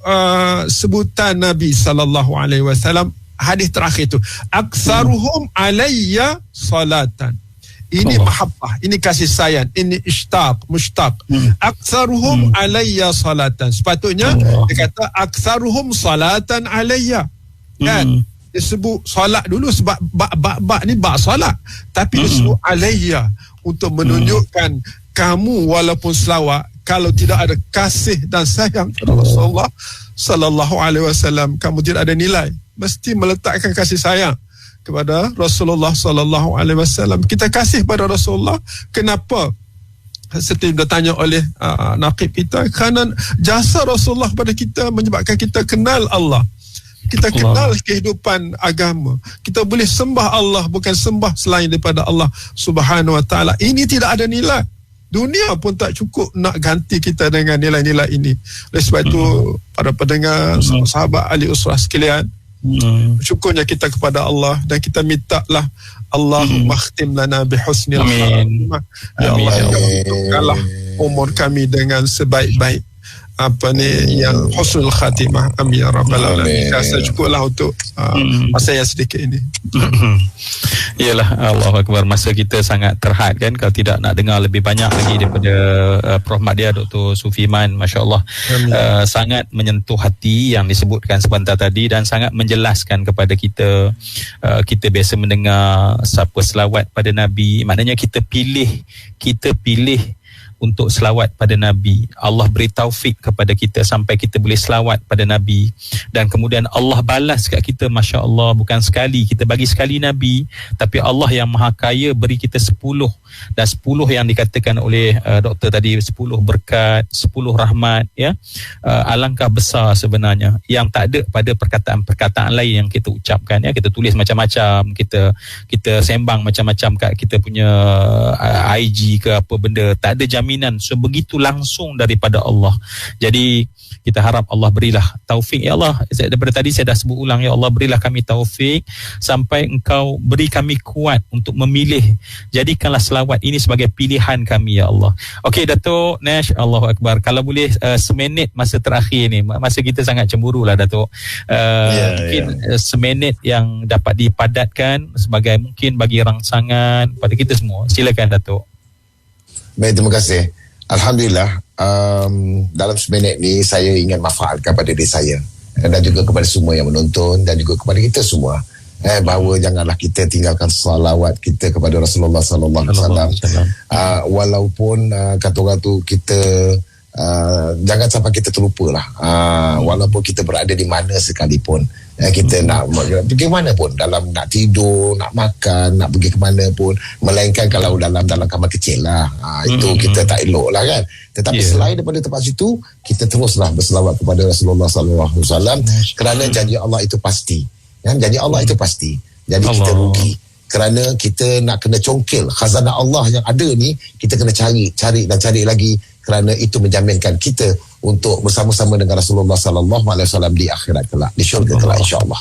sebutan Nabi sallallahu alaihi wasallam, hadis terakhir itu, aksaruhum alayya salatan. Ini mahabbah, ini kasih sayang, ini mushtaq. Aksaruhum alayya salatan. Sepatutnya dia kata aksaruhum salatan alayya. Kan? Dia sebut solat dulu sebab bak ni bak solat, tapi dia sebut alayya untuk menunjukkan kamu walaupun selawat, kalau tidak ada kasih dan sayang kepada Rasulullah sallallahu alaihi wasallam, kamu tidak ada nilai. Mesti meletakkan kasih sayang kepada Rasulullah sallallahu alaihi wasallam. Kita kasih pada Rasulullah. Kenapa? Seperti ditanya oleh Naqib kita, kerana jasa Rasulullah kepada kita menyebabkan kita kenal Allah. Kita kenal kehidupan agama. Kita boleh sembah Allah, bukan sembah selain daripada Allah Subhanahu Wa Taala. Ini tidak ada nilai. Dunia pun tak cukup nak ganti kita dengan nilai-nilai ini. Oleh sebab itu, para pendengar, sahabat ahli usrah sekalian, syukurnya kita kepada Allah dan kita mintalah Allahumma khtim lana bihusnil khatimah. Ya Allah, tunjukkanlah umur kami dengan sebaik-baik yang husnul khatimah. Amin ya rabbal alamin. Saya cukuplah untuk masa yang sedikit ini. Iyalah, Allahu Akbar. Masa kita sangat terhad kan, kalau tidak nak dengar lebih banyak lagi daripada Prof Madya, Dr. Sufiman, masya-Allah. Sangat menyentuh hati yang disebutkan sebentar tadi dan sangat menjelaskan kepada kita. Kita biasa mendengar siapa selawat pada Nabi, maknanya kita pilih untuk selawat pada Nabi. Allah beri taufik kepada kita sampai kita boleh selawat pada Nabi, dan kemudian Allah balas kat kita, Masya Allah, bukan sekali, kita bagi sekali Nabi, tapi Allah yang maha kaya beri kita 10, dan 10 yang dikatakan oleh doktor tadi, 10 berkat, 10 rahmat, ya. Alangkah besar sebenarnya yang tak ada pada perkataan-perkataan lain yang kita ucapkan, ya. Kita tulis macam-macam, kita sembang macam-macam kat kita punya IG ke apa benda, tak ada jaminan sebegitu langsung daripada Allah. Jadi kita harap Allah berilah taufik, ya Allah. Daripada tadi saya dah sebut ulang, ya Allah berilah kami taufik sampai Engkau beri kami kuat untuk memilih. Jadikanlah selawat ini sebagai pilihan kami, ya Allah. Okey Datuk Nash, Allahu Akbar. Kalau boleh seminit masa terakhir ni, masa kita sangat cemburu lah Datuk. Mungkin seminit yang dapat dipadatkan sebagai mungkin bagi rangsangan pada kita semua. Silakan Datuk. Baik, terima kasih. Alhamdulillah, dalam seminit ni saya ingin manfaatkan kepada diri saya dan juga kepada semua yang menonton dan juga kepada kita semua, bahawa janganlah kita tinggalkan salawat kita kepada Rasulullah sallallahu alaihi wasallam. Walaupun kata orang tu kita jangan sampai kita terlupalah. Walaupun kita berada di mana sekalipun, kita nak pergi mana pun, dalam nak tidur, nak makan, nak pergi ke mana pun, melainkan kalau dalam kamar kecil lah, itu kita tak elok lah kan. Tetapi selain daripada tempat situ, kita teruslah berselawat kepada Rasulullah sallallahu alaihi wasallam, kerana janji Allah itu pasti, kan? Janji Allah itu pasti. Jadi kita rugi kerana kita nak kena congkil khazanah Allah yang ada ni, kita kena cari dan cari lagi, kerana itu menjaminkan kita untuk bersama-sama dengan Rasulullah sallallahu alaihi wasallam di akhirat kelak, di syurga kelak, insya-Allah.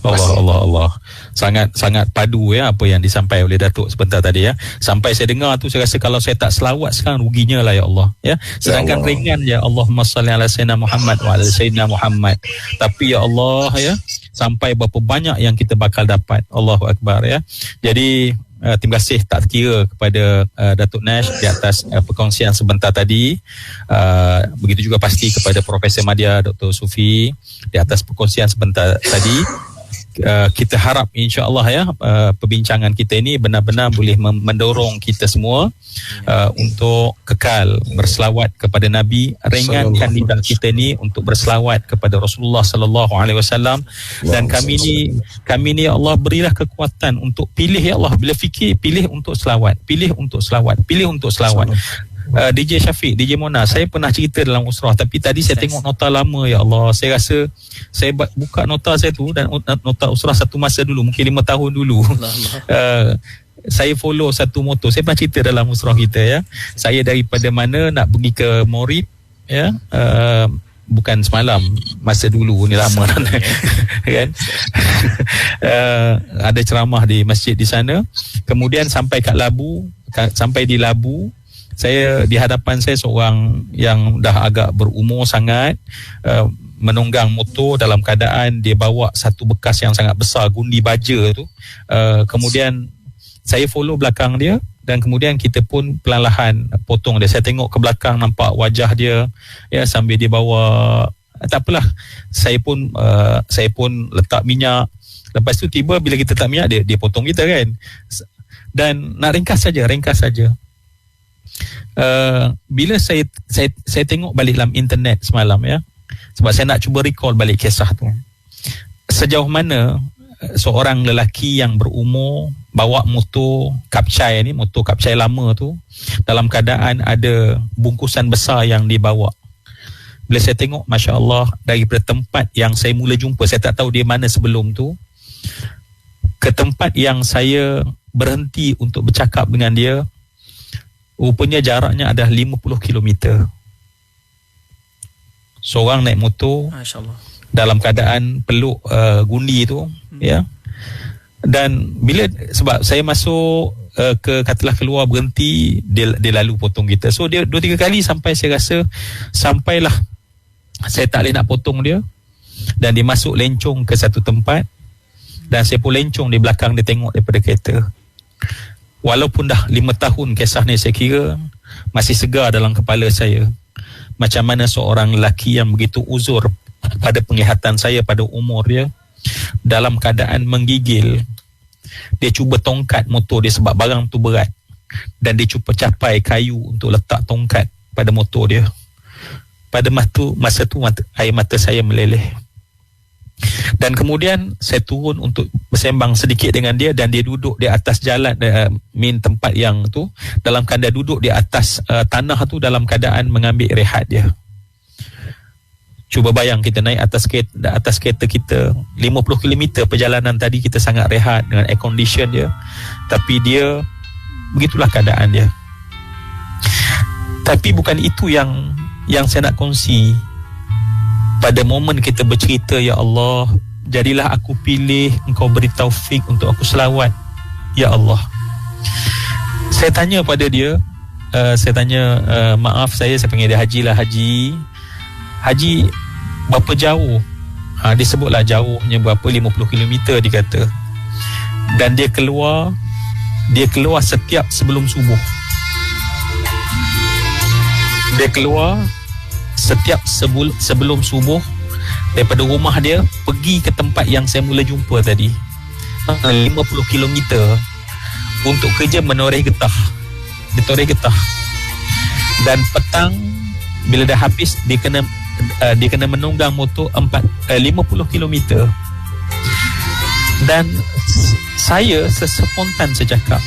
Allah. Sangat padu ya apa yang disampaikan oleh Datuk sebentar tadi, ya. Sampai saya dengar tu saya rasa kalau saya tak selawat sekarang ruginya lah, ya Allah, ya. Sedangkan ringan ya, Allahumma salli ala sayyidina Muhammad wa ala sayyidina Muhammad. Tapi ya Allah, ya, sampai berapa banyak yang kita bakal dapat. Allahu Akbar, ya. Jadi terima kasih tak kira kepada Datuk Nash di atas perkongsian sebentar tadi. Begitu juga pasti kepada Profesor Madya, Dr. Sufi di atas perkongsian sebentar tadi. Kita harap insya-Allah, ya, perbincangan kita ini benar-benar boleh mendorong kita semua untuk kekal berselawat kepada Nabi, ringankan lidah kita ni untuk berselawat kepada Rasulullah sallallahu alaihi wasallam, dan kami ni ya Allah berilah kekuatan untuk pilih, ya Allah, bila fikir pilih untuk selawat. DJ Syafiq, DJ Mona, saya pernah cerita dalam usrah, tapi tadi saya tengok nota lama, ya Allah. Saya rasa saya buka nota saya tu, dan nota usrah satu masa dulu, mungkin 5 tahun dulu. Saya follow satu motor. Saya pernah cerita dalam usrah kita, ya. Saya daripada mana nak pergi ke Morib, ya. Bukan semalam, masa dulu ni lama kan. Ada ceramah di masjid di sana. Kemudian sampai kat Labu, sampai di Labu, saya di hadapan saya seorang yang dah agak berumur sangat, menunggang motor dalam keadaan dia bawa satu bekas yang sangat besar, gundi baja tu. Kemudian saya follow belakang dia, dan kemudian kita pun perlahan potong dia. Saya tengok ke belakang, nampak wajah dia, ya, sambil dia bawa, tak apalah, saya pun letak minyak. Lepas tu tiba bila kita letak minyak, dia potong kita kan. Dan nak ringkas saja. Bila saya tengok balik dalam internet semalam, ya, sebab saya nak cuba recall balik kisah tu, sejauh mana seorang lelaki yang berumur bawa motor Kapcai ni, motor Kapcai lama tu, dalam keadaan ada bungkusan besar yang dibawa, bila saya tengok, Masya Allah, daripada tempat yang saya mula jumpa, saya tak tahu dia mana sebelum tu, ke tempat yang saya berhenti untuk bercakap dengan dia, rupanya jaraknya adalah 50 km. Seorang naik motor, Masya Allah, dalam keadaan peluk gundi tu, ya. Dan bila, sebab saya masuk katalah keluar berhenti, dia lalu potong kita. So dia 2-3 kali sampai saya rasa sampailah saya tak boleh nak potong dia, dan dia masuk lencong ke satu tempat, dan saya pun lencong di belakang dia tengok daripada kereta. Walaupun dah 5 tahun kisah ni, saya kira masih segar dalam kepala saya macam mana seorang lelaki yang begitu uzur pada penglihatan saya, pada umur dia, dalam keadaan menggigil, dia cuba tongkat motor dia sebab barang tu berat, dan dia cuba capai kayu untuk letak tongkat pada motor dia. Pada masa tu air mata saya meleleh. Dan kemudian saya turun untuk bersembang sedikit dengan dia, dan dia duduk di atas jalan main tempat yang tu, dalam keadaan duduk di atas tanah tu, dalam keadaan mengambil rehat dia. Cuba bayang, kita naik atas kereta kita 50 km perjalanan tadi, kita sangat rehat dengan air condition dia, tapi dia begitulah keadaan dia. Tapi bukan itu yang saya nak kongsi. Pada momen kita bercerita, ya Allah, jadilah aku pilih, Engkau beri taufik untuk aku selawat, ya Allah. Saya tanya pada dia, maaf, saya panggil dia Haji lah, Haji, berapa jauh? Dia sebutlah jauhnya berapa, 50 km dia kata. Dan dia keluar setiap sebelum subuh. Dia keluar setiap sebelum subuh daripada rumah dia, pergi ke tempat yang saya mula jumpa tadi, 50 km, untuk kerja menoreh getah. Dia toreh getah. Dan petang bila dah habis, dia kena menunggang motor 50 km. Dan saya sespontan saya cakap,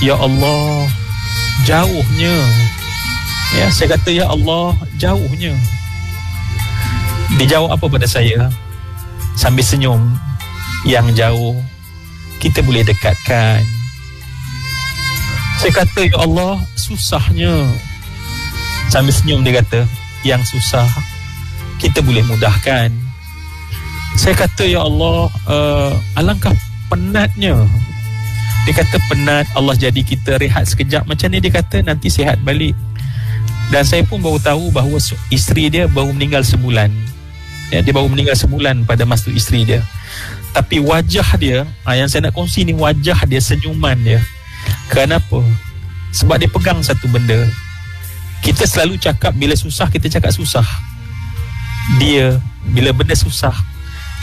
ya Allah, jauhnya. Ya, saya kata, ya Allah, jauhnya. Dia jawab apa pada saya sambil senyum, yang jauh kita boleh dekatkan. Saya kata, ya Allah, susahnya. Sambil senyum dia kata, yang susah kita boleh mudahkan. Saya kata, ya Allah, alangkah penatnya. Dia kata, penat, Allah jadi kita rehat sekejap. Macam ni dia kata, nanti sihat balik. Dan saya pun baru tahu bahawa isteri dia baru meninggal sebulan. Ya, dia baru meninggal sebulan pada masa isteri dia. Tapi wajah dia, yang saya nak kongsi ni, wajah dia, senyuman dia. Kenapa? Sebab dia pegang satu benda. Kita selalu cakap bila susah, kita cakap susah. Dia, bila benda susah,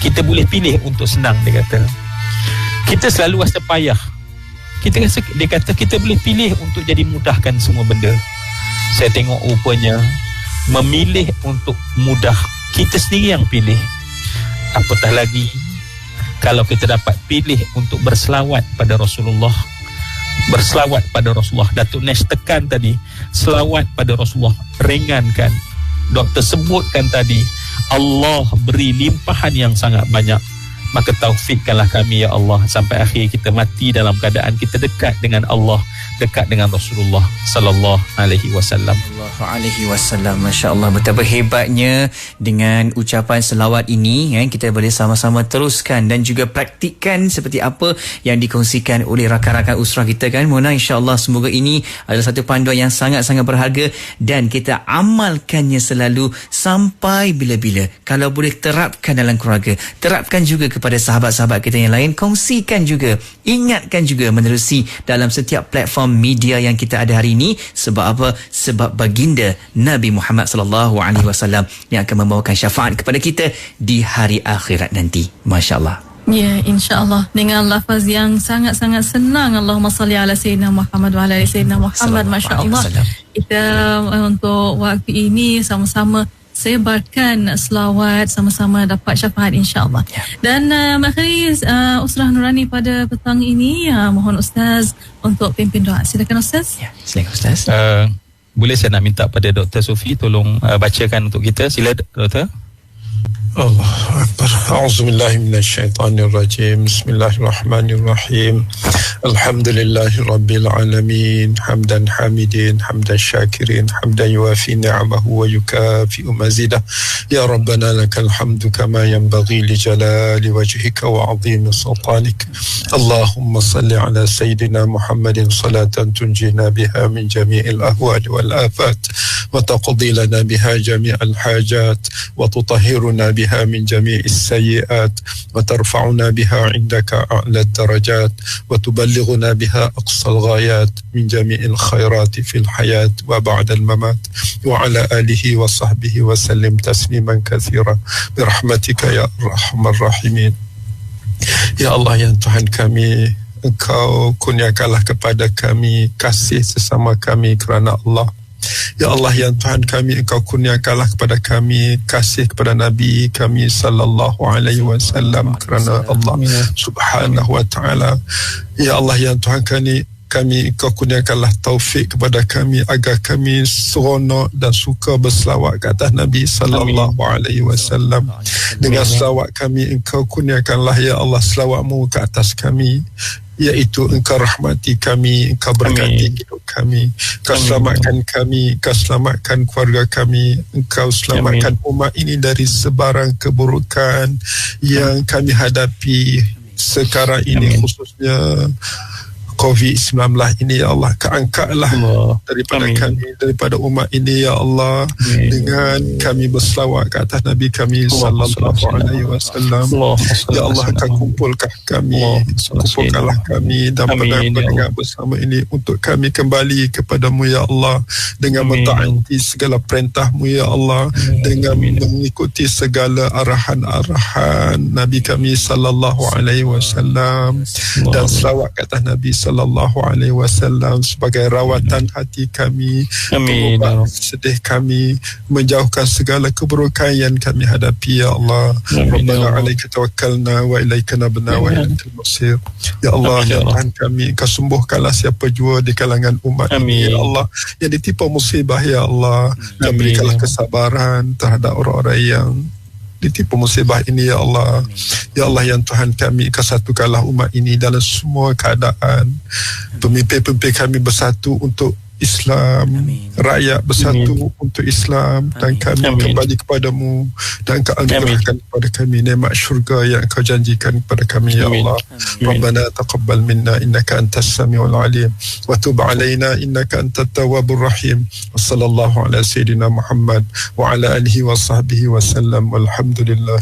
kita boleh pilih untuk senang, dia kata. Kita selalu rasa payah. Dia kata kita boleh pilih untuk jadi mudahkan semua benda. Saya tengok rupanya memilih untuk mudah, kita sendiri yang pilih. Apatah lagi kalau kita dapat pilih untuk berselawat pada Rasulullah. Berselawat pada Rasulullah. Datuk Nesh tekan tadi, selawat pada Rasulullah, ringankan. Doktor sebutkan tadi, Allah beri limpahan yang sangat banyak. Maka taufikkanlah kami, ya Allah, sampai akhir kita mati dalam keadaan kita dekat dengan Allah, dekat dengan Rasulullah sallallahu alaihi wasallam. Masya-Allah, betapa hebatnya dengan ucapan selawat ini, kita boleh sama-sama teruskan dan juga praktikkan seperti apa yang dikongsikan oleh rakan-rakan usrah kita kan. Mona, insya-Allah semoga ini adalah satu panduan yang sangat-sangat berharga dan kita amalkannya selalu sampai bila-bila. Kalau boleh terapkan dalam keluarga, terapkan juga kepada sahabat-sahabat kita yang lain, kongsikan juga, ingatkan juga menerusi dalam setiap platform media yang kita ada hari ini. Sebab apa? Sebab baginda Nabi Muhammad sallallahu alaihi wasallam yang akan membawakan syafaat kepada kita di hari akhirat nanti. Masya-Allah. Ya, insya-Allah dengan lafaz yang sangat-sangat senang, Allahumma salli ala sayyidina Muhammad wa ala ali sayyidina Muhammad. Masya-Allah. Kita untuk waktu ini sama-sama sebarkan selawat, sama-sama dapat syafaat, insya-Allah. Dan mengakhiri Usrah Nurani pada petang ini, mohon Ustaz untuk pimpin doa. Silakan Ustaz. Silakan Ustaz. Boleh saya nak minta pada Dr. Sufi tolong bacakan untuk kita. Sila Doktor. Allahu Akbar. A'udzubillahi minasyaitonirrajim. Bismillahirrahmanirrahim. Alhamdulillahi rabbil alamin. Hamdan hamidin, hamdan syakirin, hamdan yuafi ni'amahu wa yukafi'u mazidah. Ya Rabbana lakal hamdu kama yanbaghi li jalali wajhika wa 'azimi sultanik. Allahumma salli ala sayyidina Muhammadin salatan tunjina biha min jami'il ahwali wal afat wa taqdi lana biha jami'al hajat wa tutahhiruna بها من جميع السيئات وترفعنا بها عندك أعلى الدرجات وتبلغنا بها أقصى الغايات من جميع الخيرات في الحياة وبعد الممات وعلى آله وصحبه وسلم تسليما كثيرا برحمتك يا أرحم الراحمين. Ya Allah, yang Tuhan kami, Engkau kurniakanlah kepada kami kasih sesama kami kerana Allah. Ya Allah, yang Tuhan kami, Engkau kurniakanlah kepada kami kasih kepada Nabi kami sallallahu alaihi wasallam kerana Allah subhanahu wa ta'ala. Ya Allah, yang Tuhan kami, Engkau kurniakanlah taufik kepada kami agar kami seronok dan suka berselawat ke atas Nabi sallallahu alaihi wasallam. Dengan selawat kami, Engkau kurniakanlah ya Allah selawatmu ke atas kami, iaitu Engkau rahmati kami, Engkau berkati hidup kami, Engkau selamatkan kami, Engkau selamatkan keluarga kami, Engkau selamatkan umat ini dari sebarang keburukan yang kami hadapi sekarang ini, khususnya COVID-19 ini. Ya Allah, keangkatlah daripada kami, daripada umat ini ya Allah, dengan kami berselawat ke atas Nabi kami sallallahu alaihi wasallam. Ya Allah, Kau kumpulkan kami, kumpulkanlah kami dan pendengar bersama ini untuk kami kembali kepadamu ya Allah, dengan mentaati segala perintah-Mu ya Allah, dengan mengikuti segala arahan-arahan Nabi kami sallallahu alaihi wasallam, dan selawat ke atas Nabi sallallahu alaihi wasallam sebagai rawatan hati kami, pengobat sedih kami, menjauhkan segala keburukan yang kami hadapi ya Allah. Rabbana alaika tawakkalna wa ilaika nabna wa ilaikal masir. Ya Allah, ya Tuhan kami, Engkau sembuhkanlah siapa jua di kalangan umat ini ya Allah, yang ditimpa musibah ya Allah, dan berikanlah kesabaran terhadap orang-orang yang ditimpa musibah ini ya Allah. Ya Allah, yang Tuhan kami, Kau satukanlah umat ini dalam semua keadaan. Pemimpin-pemimpin kami bersatu untuk Islam, rakyat bersatu untuk Islam, dan kami kembali kepadamu, dan Kau anugerahkan kepada kami nikmat syurga yang Kau janjikan kepada kami ya Allah. Rabbana taqabbal minna innaka antas samiul alim wa tub alaina innaka antat tawwabur rahim. Wassallallahu ala sayyidina Muhammad wa ala alihi wa sahbihi wa sallam. Walhamdulillah.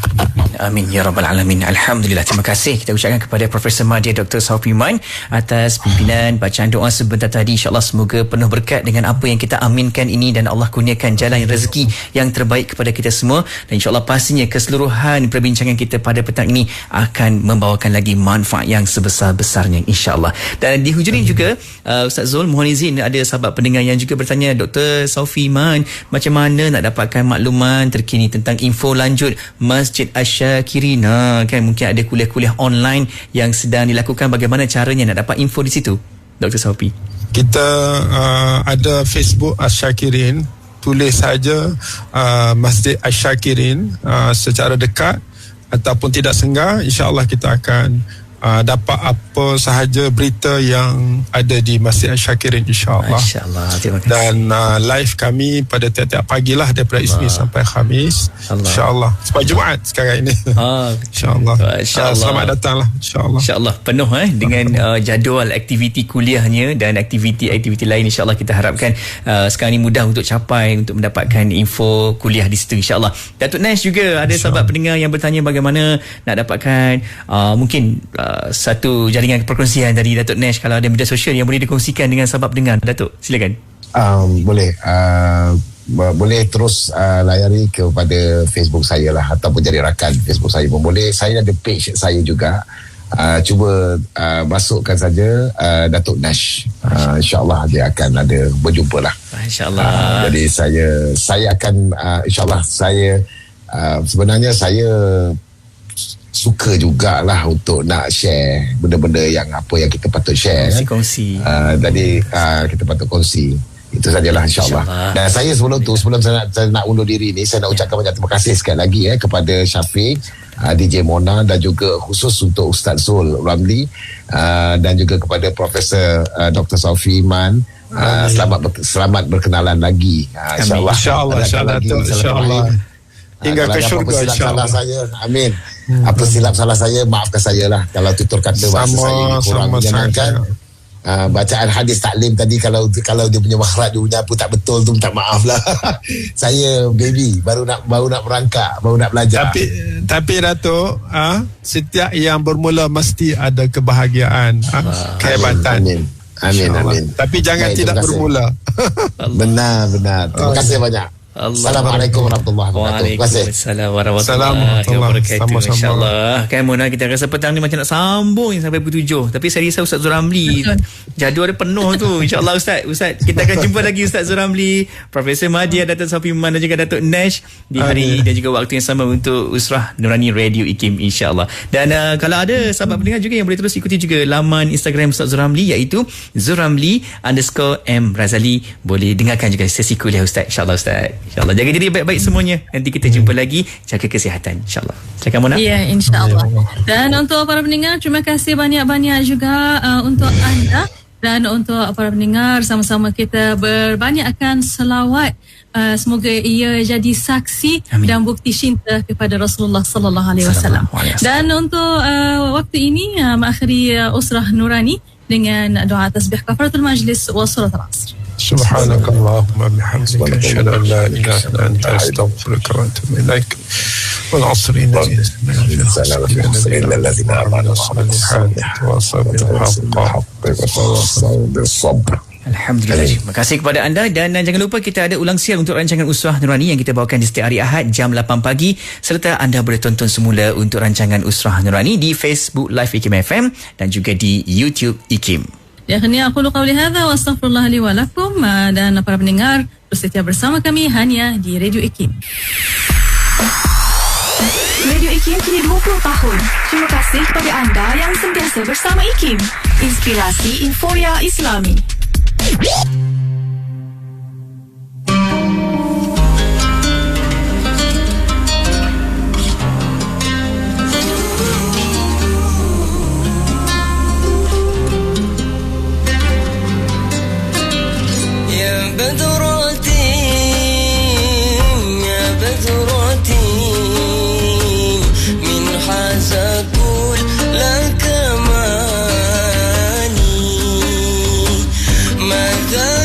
Amin ya rabbal alamin. Alhamdulillah. Terima kasih kita ucapkan kepada Profesor Madya Dr. Saufi Iman atas pimpinan bacaan doa sebentar tadi. InsyaAllah semoga penuh berkat dengan apa yang kita aminkan ini, dan Allah kurniakan jalan rezeki yang terbaik kepada kita semua, dan insyaAllah pastinya keseluruhan perbincangan kita pada petang ini akan membawakan lagi manfaat yang sebesar-besarnya insyaAllah. Dan di hujung ini juga Ustaz Zul, mohon izin, ada sahabat pendengar yang juga bertanya, Dr. Saufi Iman, macam mana nak dapatkan makluman terkini tentang info lanjut Masjid Asy-Syakirin? Kan mungkin ada kuliah-kuliah online yang sedang dilakukan, bagaimana caranya nak dapat info di situ, Dr. Saufi? Kita ada Facebook Asy-Syakirin, tulis saja Masjid Asy-Syakirin secara dekat ataupun tidak senggang, insya-Allah kita akan dapat apa sahaja berita yang ada di Masjid Asy-Syakirin insya-Allah. Masya-Allah, terima kasih. Dan live kami pada tiap-tiap pagilah daripada Isnin sampai Khamis insya-Allah. Sampai Jumaat sekarang ini. Insya-Allah. Selamat datanglah insya-Allah. Insya-Allah penuh dengan jadual aktiviti kuliahnya dan aktiviti-aktiviti lain, insya-Allah kita harapkan sekarang ni mudah untuk capai, untuk mendapatkan info kuliah di situ insya-Allah. Datuk Nash juga ada sahabat pendengar yang bertanya bagaimana nak dapatkan mungkin satu jaringan perkongsian dari Datuk Nash, kalau ada media sosial yang boleh dikongsikan dengan sahabat pendengar. Datuk, silakan. Boleh. Boleh terus layari kepada Facebook saya lah, ataupun jadi rakan Facebook saya pun boleh. Saya ada page saya juga. Cuba masukkan saja Datuk Nash. InsyaAllah dia akan ada berjumpa lah. InsyaAllah. Jadi saya akan InsyaAllah saya sebenarnya saya suka jugalah untuk nak share benda-benda yang apa yang kita patut share. Kongsi. Jadi kita patut kongsi. Itu sajalah insyaAllah. Dan saya sebelum saya nak undur diri ni, saya nak ucapkan banyak terima kasih sekali lagi kepada Syafiq, DJ Mona dan juga khusus untuk Ustaz Zul Ramli dan juga kepada Profesor Dr. Saufi Iman. Selamat berkenalan lagi. InsyaAllah. Hingga ke syurga insyaAllah. Amin. Apa silap salah saya, maafkan saya lah kalau tutur kata bahasa saya kurang menyenangkan. Bacaan hadis taklim tadi, kalau dia punya makhraj, dia punya apa tak betul tu, minta maaf lah. Saya baby baru nak merangkak, baru nak belajar. Tapi Datuk, setiap yang bermula mesti ada kebahagiaan, kehebatan. Amin. Tapi jangan tidak bermula. Benar. Terima kasih banyak. Assalamualaikum warahmatullahi wabarakatuh. Waalaikumsalam warahmatullahi wabarakatuh. InsyaAllah. Kan Mona, kita rasa petang ni macam nak sambung sampai pukul 7. Tapi saya risau Ustaz Zul Ramli, jadual dia penuh tu. InsyaAllah Ustaz, kita akan jumpa lagi Ustaz Zul Ramli, Profesor Mahdia, Datuk Saufi Iman dan juga Datuk Nash di hari dan juga waktu yang sama untuk Usrah Nurani Radio IKIM, insyaAllah. Dan kalau ada sahabat pendengar juga yang boleh terus ikuti juga laman Instagram Ustaz Zul Ramli, iaitu Zulramli_M Razali. Boleh dengarkan juga sesi kuliah Ustaz, insyaAllah Ustaz. InsyaAllah jaga diri baik-baik semuanya. Nanti kita jumpa lagi, jaga kesihatan insyaAllah. Silakan Mona. Ya, insyaAllah. Dan untuk para pendengar, terima kasih banyak-banyak juga untuk anda. Dan untuk para pendengar, sama-sama kita berbanyakkan selawat. Semoga ia jadi saksi dan bukti cinta kepada Rasulullah sallallahu alaihi wasallam. Dan untuk waktu ini mengakhiri Usrah Nurani dengan doa tasbih kafaratul majlis wa surat al-asr. Subhanakallahumma bihamdika asyhadu an la ilaha illa anta astaghfiruka wa atubu ilaik. Wal 'asri innal ladzina amanu wa sabr. Alhamdulillah. Terima kasih kepada anda dan jangan lupa kita ada ulang siar untuk rancangan Usrah Nurani yang kita bawakan di setiap hari Ahad jam 8 pagi, serta anda boleh tonton semula untuk rancangan Usrah Nurani di Facebook Live IKIM FM dan juga di YouTube IKIM. Ya, aku qauli hadza wa astaghfirullah li wa lakum. Dan para pendengar, terus setia bersama kami hanya di Radio IKIM. Radio IKIM kini 20 tahun. Terima kasih kepada anda yang sentiasa bersama IKIM. Inspirasi Inforia Islami. ماذا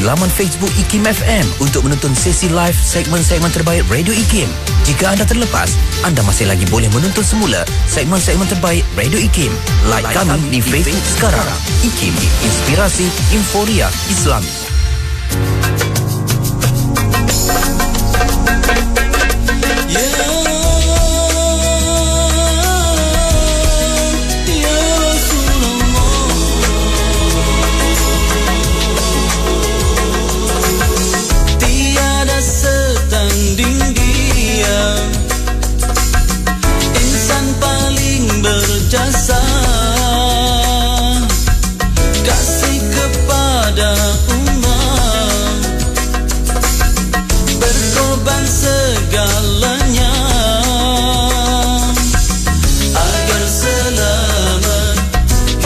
laman Facebook IKIM FM untuk menonton sesi live segmen-segmen terbaik Radio IKIM. Jika anda terlepas, anda masih lagi boleh menonton semula segmen-segmen terbaik Radio IKIM. Like kami di Facebook sekarang. IKIM, Inspirasi Inforia Islami. Jasa kasih kepada umat, berkorban segalanya agar selamat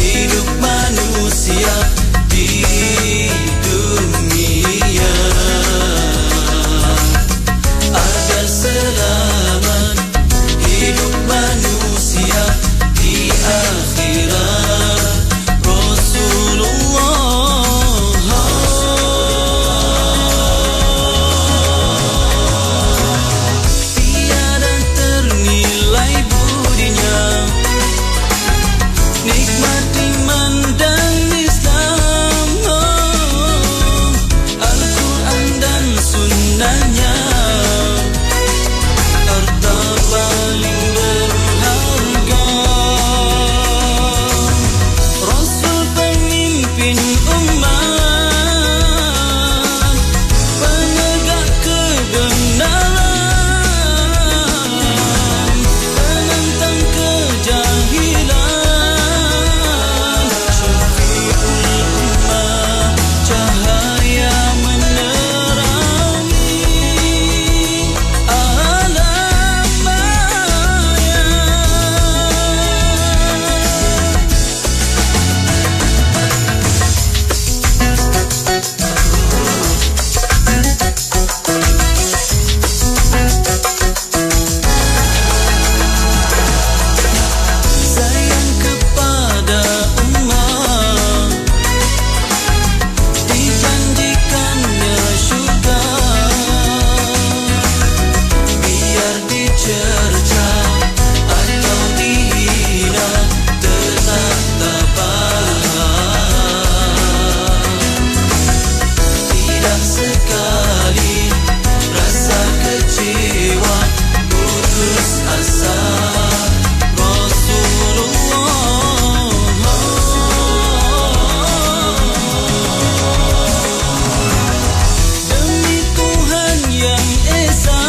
hidup manusia di dunia, agar selamat hidup manusia di akhirat. Rasulullah tiada ternilai budinya, nikmat iman dan Islam, Al-Quran dan sunnahnya, harta paling berharga. Rasul pemimpin umat, penegak kebenaran, penentang kejahilan, syafi'ul ummah, cahaya menerangi alam maya. Sayang kepada umat, dijanjikannya syurga, biar dicerca atau dihina tetap tabah. Tidak sekali rasa kecewa putus asa. Demi Tuhan yang Esa,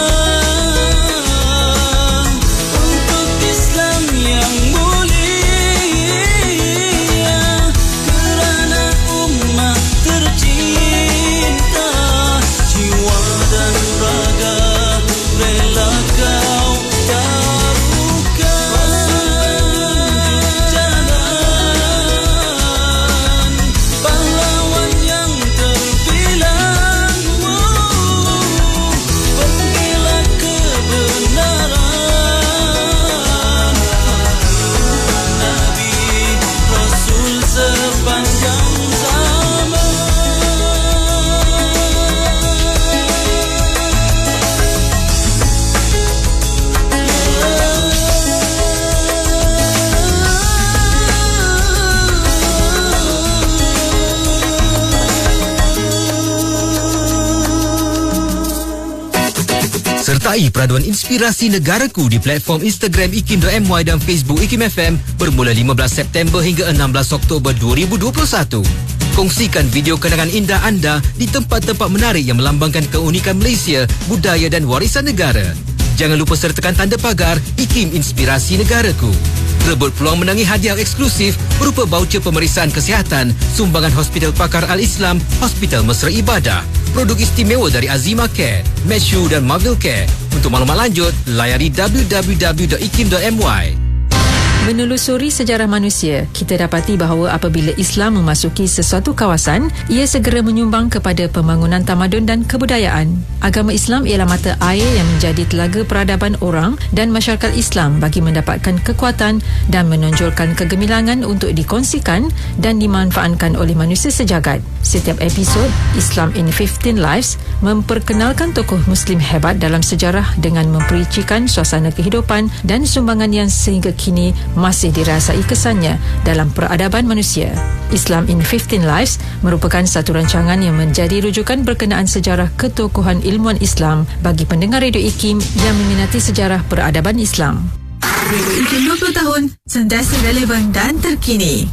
untuk Islam yang mulia, kerana umat tercinta, jiwa dan raga rela kau taruhkan. Jalan pahlawan yang terbilang, pembela kebenaran, Nabi Rasul sepanjang zaman. Sertai peraduan inspirasi negaraku di platform Instagram IKIM.my dan Facebook IKIM FM bermula 15 September hingga 16 Oktober 2021. Kongsikan video kenangan indah anda di tempat-tempat menarik yang melambangkan keunikan Malaysia, budaya dan warisan negara. Jangan lupa sertakan tanda pagar IKIM Inspirasi Negaraku. Rebut peluang menangi hadiah eksklusif berupa baucer pemeriksaan kesihatan, sumbangan Hospital Pakar Al-Islam, Hospital Mesra Ibadah, produk istimewa dari Azima Care, Matchu dan Marvel Care. Untuk maklumat lanjut, layari www.ikim.my. Menelusuri sejarah manusia, kita dapati bahawa apabila Islam memasuki sesuatu kawasan, ia segera menyumbang kepada pembangunan tamadun dan kebudayaan. Agama Islam ialah mata air yang menjadi telaga peradaban orang dan masyarakat Islam bagi mendapatkan kekuatan dan menonjolkan kegemilangan untuk dikongsikan dan dimanfaatkan oleh manusia sejagat. Setiap episod Islam in 15 Lives memperkenalkan tokoh Muslim hebat dalam sejarah dengan mempericikan suasana kehidupan dan sumbangan yang sehingga kini masih dirasai kesannya dalam peradaban manusia. Islam in 15 Lives merupakan satu rancangan yang menjadi rujukan berkenaan sejarah ketokohan ilmuwan Islam bagi pendengar Radio IKIM yang meminati sejarah peradaban Islam. Radio IKIM 20 tahun, sentiasa relevan dan terkini.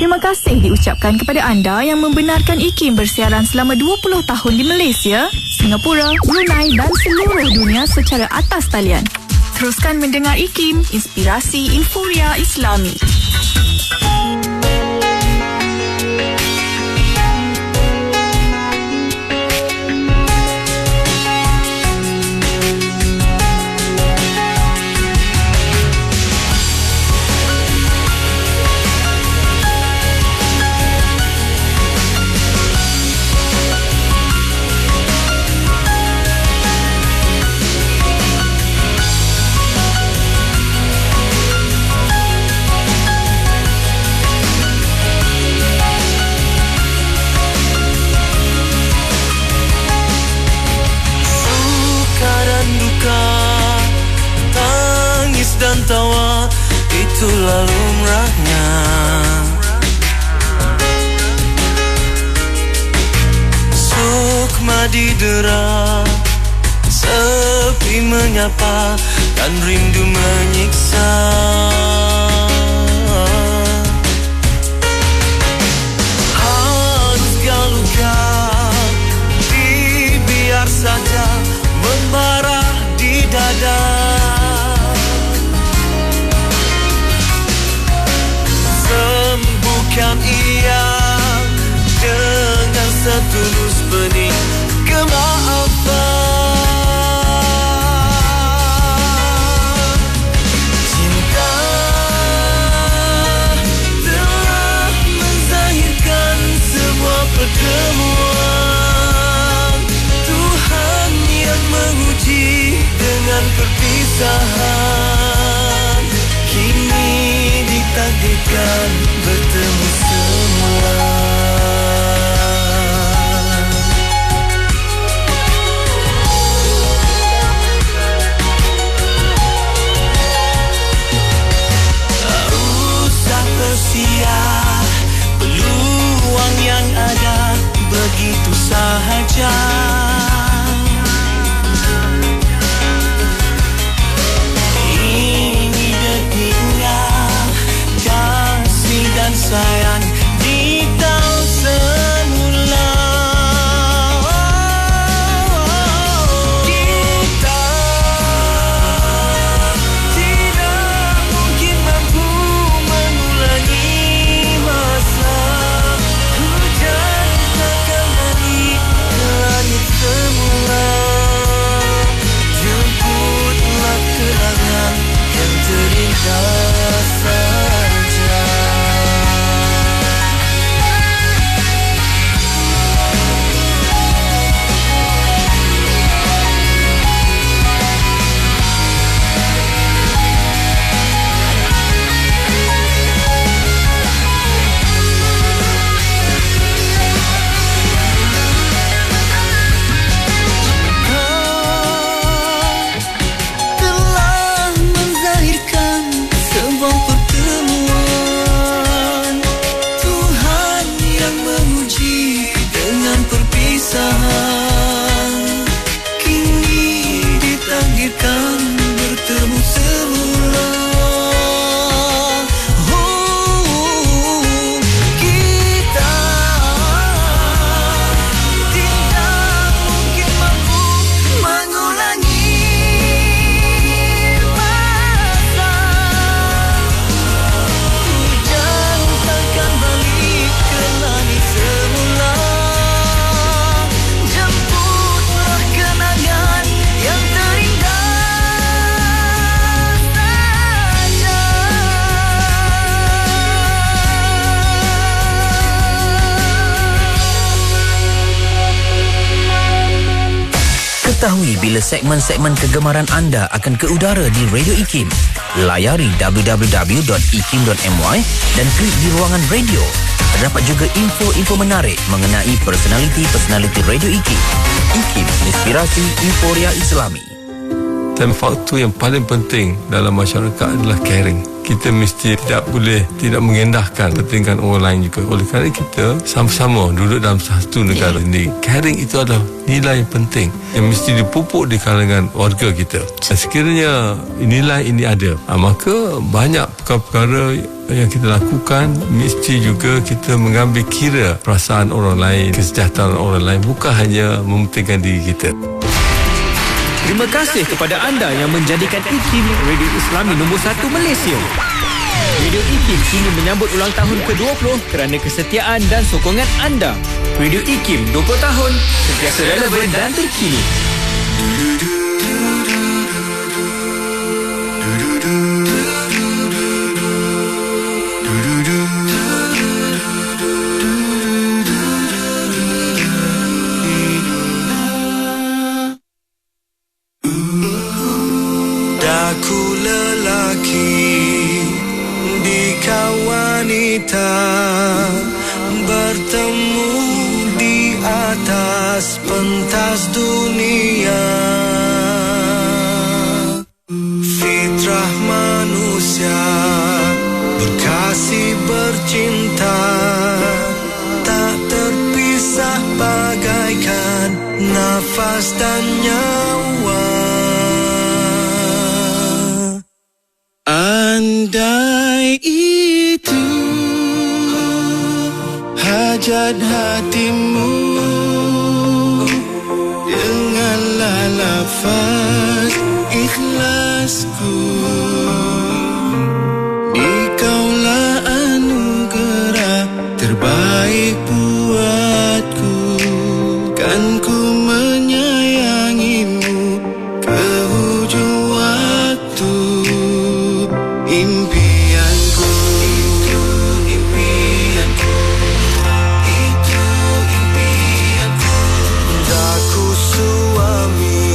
Terima kasih diucapkan kepada anda yang membenarkan IKIM bersiaran selama 20 tahun di Malaysia, Singapura, Brunei dan seluruh dunia secara atas talian. Teruskan mendengar IKIM, inspirasi Inforia Islami. Dan tawa itulah lumrahnya. Sukma didera, sepi menyapa dan rindu menyiksa. Haruskah luka dibiar saja membara di dada? Sembuhkan ia dengan setulus benih kemaafan. Cinta telah menzahirkan sebuah pertemuan. Tuhan yang menguji dengan perpisahan. Kini ditakdirkan bertemu semula. Tak usah bersiar, peluang yang ada begitu sahaja. Ini detiknya kasih dan sayang di bila segmen-segmen kegemaran anda akan ke udara di Radio IKIM. Layari www.ikim.my dan klik di ruangan radio. Terdapat juga info-info menarik mengenai personaliti-personaliti Radio IKIM. IKIM, inspirasi euforia Islami. Dan faktor yang paling penting dalam masyarakat adalah caring. Kita mesti tidak boleh tidak mengendahkan kepentingan orang lain juga. Oleh kerana kita sama-sama duduk dalam satu negara ini. Caring itu adalah nilai yang penting yang mesti dipupuk di kalangan warga kita. Dan sekiranya nilai ini ada, maka banyak perkara-perkara yang kita lakukan mesti juga kita mengambil kira perasaan orang lain, kesejahteraan orang lain, bukan hanya mementingkan diri kita. Terima kasih kepada anda yang menjadikan IKIM Radio Islami nombor 1 Malaysia. Radio IKIM kini menyambut ulang tahun ke-20 kerana kesetiaan dan sokongan anda. Radio IKIM 20 tahun, sentiasa relevan dan terkini. Daku lelaki di wanita bertemu di atas pentas dunia. Fitrah manusia berkasih bercinta, tak terpisah bagaikan nafas dan nyawa. Andai itu hajat hatimu, denganlah lafaz ikhlasku. Dikaulah anugerah terbaik buatku, kan ku menyayangimu ke hujung waktu. Impianku, itu impianku, itu impianku. Daku suami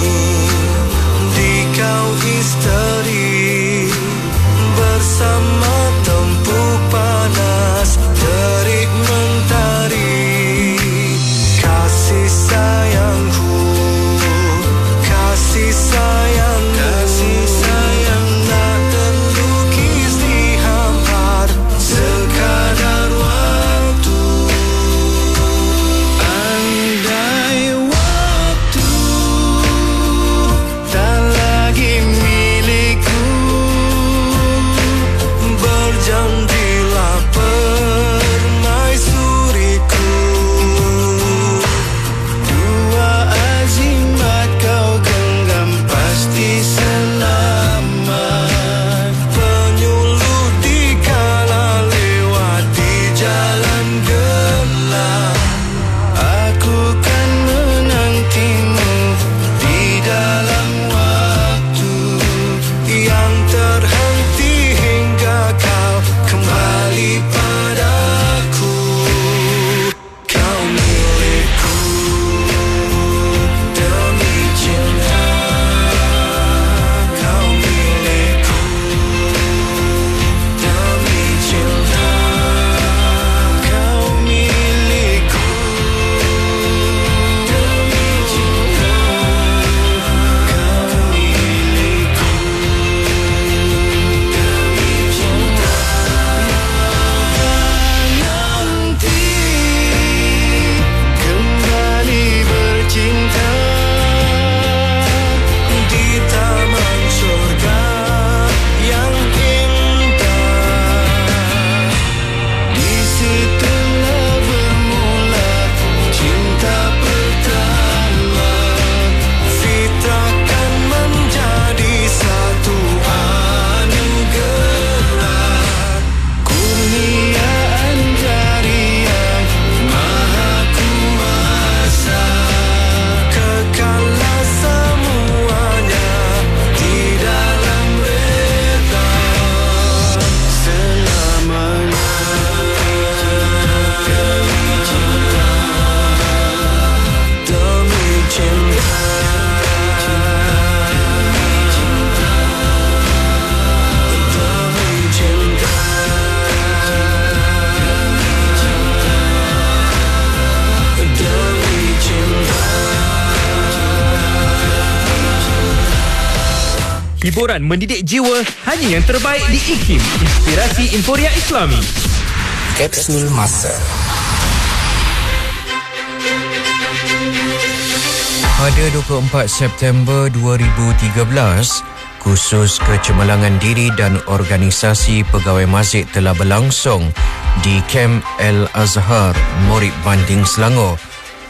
hiburan mendidik jiwa, hanya yang terbaik di IKIM, Inspirasi Inforia Islami. Kapsul Masa. Pada 24 September 2013, kursus kecemerlangan diri dan organisasi pegawai masjid telah berlangsung di Kem Al-Azhar, Morik Banting, Selangor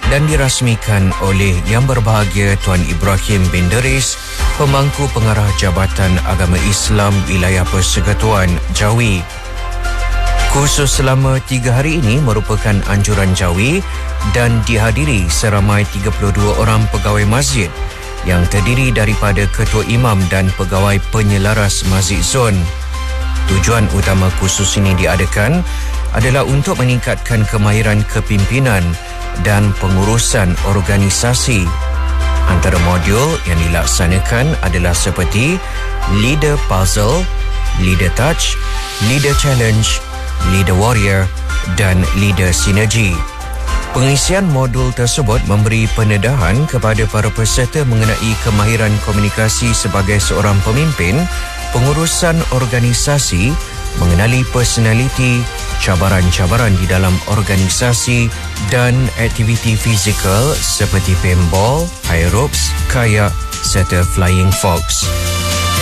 dan dirasmikan oleh Yang Berbahagia Tuan Ibrahim bin Deris, Pemangku Pengarah Jabatan Agama Islam Wilayah Persekutuan Jawi. Kursus selama 3 hari ini merupakan anjuran Jawi dan dihadiri seramai 32 orang pegawai masjid yang terdiri daripada ketua imam dan pegawai penyelaras masjid zon. Tujuan utama kursus ini diadakan adalah untuk meningkatkan kemahiran kepimpinan dan pengurusan organisasi. Antara modul yang dilaksanakan adalah seperti Leader Puzzle, Leader Touch, Leader Challenge, Leader Warrior dan Leader Synergy. Pengisian modul tersebut memberi pendedahan kepada para peserta mengenai kemahiran komunikasi sebagai seorang pemimpin, pengurusan organisasi, mengenali personaliti, cabaran-cabaran di dalam organisasi dan aktiviti fizikal seperti paintball, aerobs, kayak serta flying fox.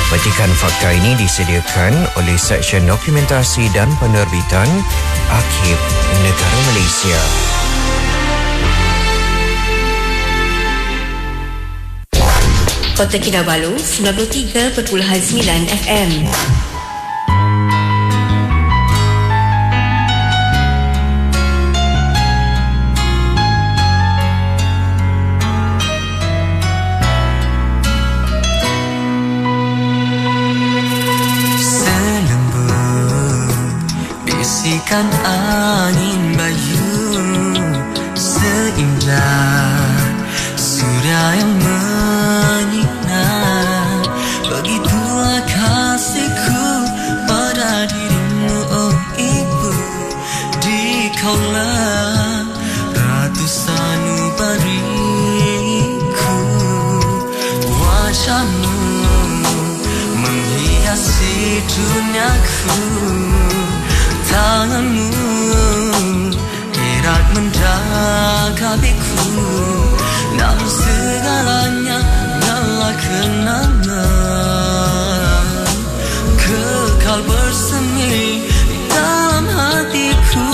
Petikan fakta ini disediakan oleh Seksyen Dokumentasi dan Penerbitan Akhir Negara Malaysia. Kota Kinabalu 93.9 FM. Bisikan angin bayu seindah surya yang menyinar. Begitulah kasihku pada dirimu, oh ibu. Dikaulah ratu sanubariku. Wajahmu menghiasi duniaku. Tanganmu erat mendekatiku, namun segalanya hanyalah kenangan kekal bersemi di dalam hatiku.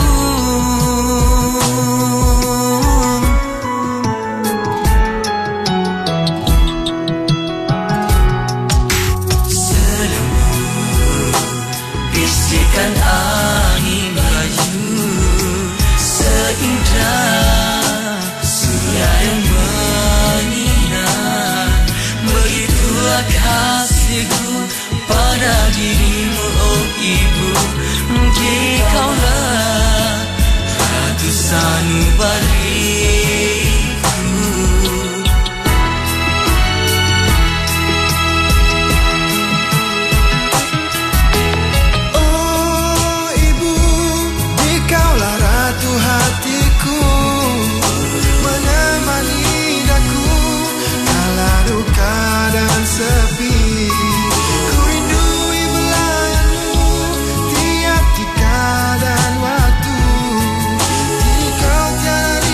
Selembut bisikan angin bayu seindah surya yang menyinar. Begitulah kasihku pada dirimu, oh ibu. Dikaulah ratu sanubariku. Oh ibu, dikaulah ratu hatiku, menemani daku kala duka dan sepi. Ku rindui belayanmu tiap tika dan waktu. Di kau tiada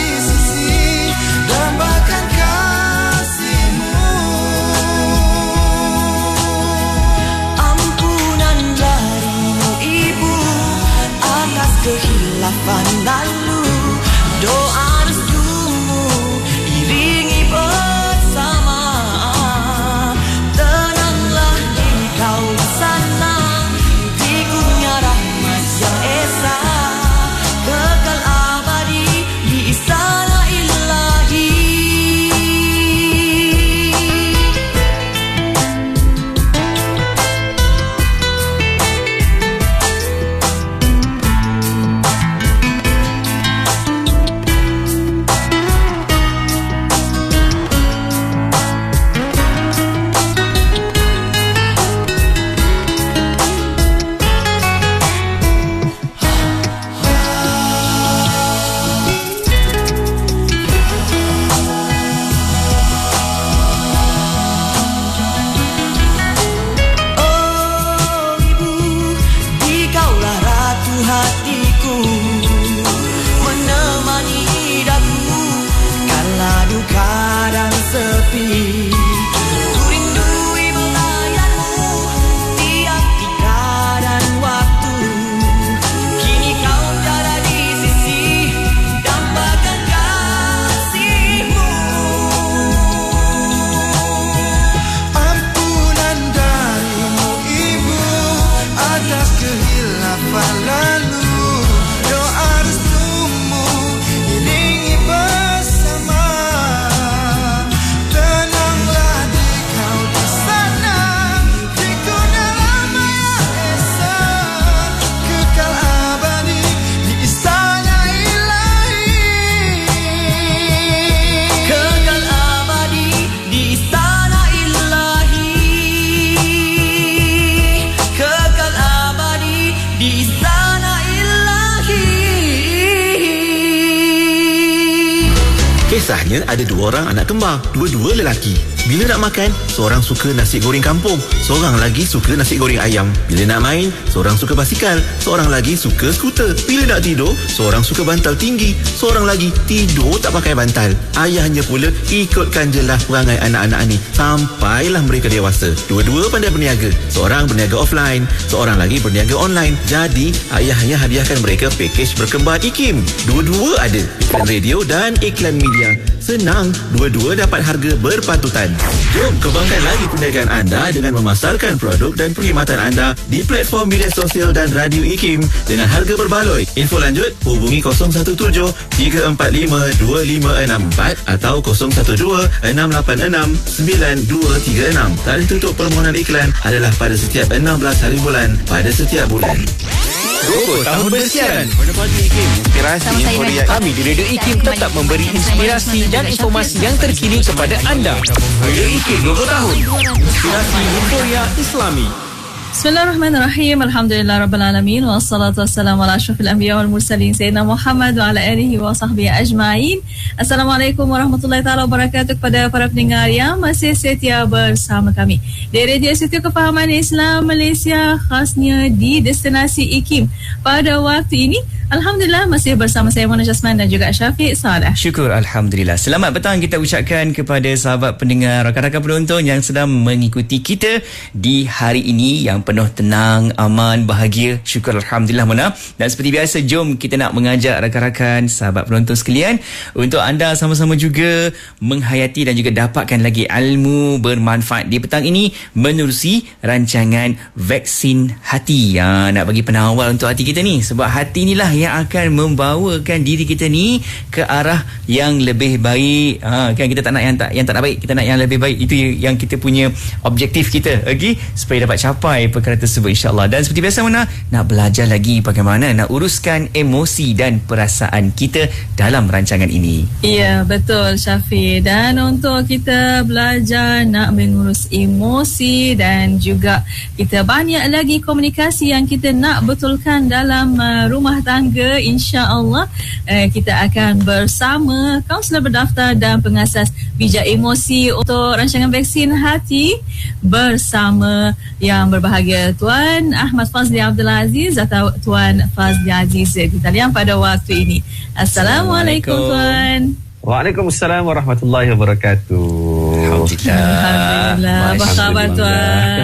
Kisahnya ada 2 orang anak kembar, dua-dua lelaki. Bila nak makan, seorang suka nasi goreng kampung, seorang lagi suka nasi goreng ayam. Bila nak main, seorang suka basikal, seorang lagi suka skuter. Bila nak tidur, seorang suka bantal tinggi, seorang lagi tidur tak pakai bantal. Ayahnya pula ikutkan je lah perangai anak-anak ni sampailah mereka dewasa. Dua-dua pandai berniaga, seorang berniaga offline, seorang lagi berniaga online. Jadi ayahnya hadiahkan mereka pakej berkembar IKIM. Dua-dua ada iklan radio dan iklan media. Senang, dua-dua dapat harga berpatutan. Jom kembangkan lagi perniagaan anda dengan memasarkan produk dan perkhidmatan anda di platform media sosial dan radio IKIM dengan harga berbaloi. Info lanjut, hubungi 017-345-2564 atau 012-686-9236. Tarikh tutup permohonan iklan adalah pada setiap 16 hari bulan pada setiap bulan. 20 tahun bersiaran menepati IKIM. Inspirasi informasi kami di Radio IKIM tetap memberi inspirasi dan informasi yang terkini kepada anda. Radio IKIM 20 tahun. Inspirasi Historia Islami. Bismillahirrahmanirrahim. Alhamdulillah Rabbil Alamin. Wassalatu wassalamu ala ashrafil anbiya wal mursalin Sayyidina Muhammad wa ala alihi wa sahbihi ajma'in. Assalamualaikum warahmatullahi ta'ala wabarakatuh kepada para pendengar yang masih setia bersama kami di Radio Institut Kefahaman Islam Malaysia, khasnya di destinasi IKIM. Pada waktu ini, alhamdulillah masih bersama saya Mona Jasman dan juga Syafiq Sadah. Syukur Alhamdulillah. Selamat petang kita ucapkan kepada sahabat pendengar, rakan-rakan penonton yang sedang mengikuti kita di hari ini yang penuh tenang, aman, bahagia. Syukur Alhamdulillah Mona. Dan seperti biasa, jom kita nak mengajak rakan-rakan, sahabat penonton sekalian, untuk anda sama-sama juga menghayati dan juga dapatkan lagi ilmu bermanfaat di petang ini menerusi rancangan Vaksin Hati. Nak bagi penawar untuk hati kita ni, sebab hati inilah yang akan membawakan diri kita ni ke arah yang lebih baik. Kan kita tak nak yang tak baik, kita nak yang lebih baik. Itu yang kita punya objektif kita, okay? Supaya dapat capai perkara tersebut, insya-Allah. Dan seperti biasa Mona, nak belajar lagi bagaimana nak uruskan emosi dan perasaan kita dalam rancangan ini. Ya, betul Syafiq. Dan untuk kita belajar nak mengurus emosi dan juga kita banyak lagi komunikasi yang kita nak betulkan dalam rumah tangga, insya-Allah kita akan bersama kaunselor berdaftar dan pengasas bijak emosi untuk rancangan Vaksin Hati bersama yang berbahagia Tuan Ahmad Fazli Abdul Aziz atau Tuan Fazli Aziz di talian pada waktu ini. Assalamualaikum Tuan. Waalaikumsalam warahmatullahi wabarakatuh. Alhamdulillah. Apa khabar Tuan?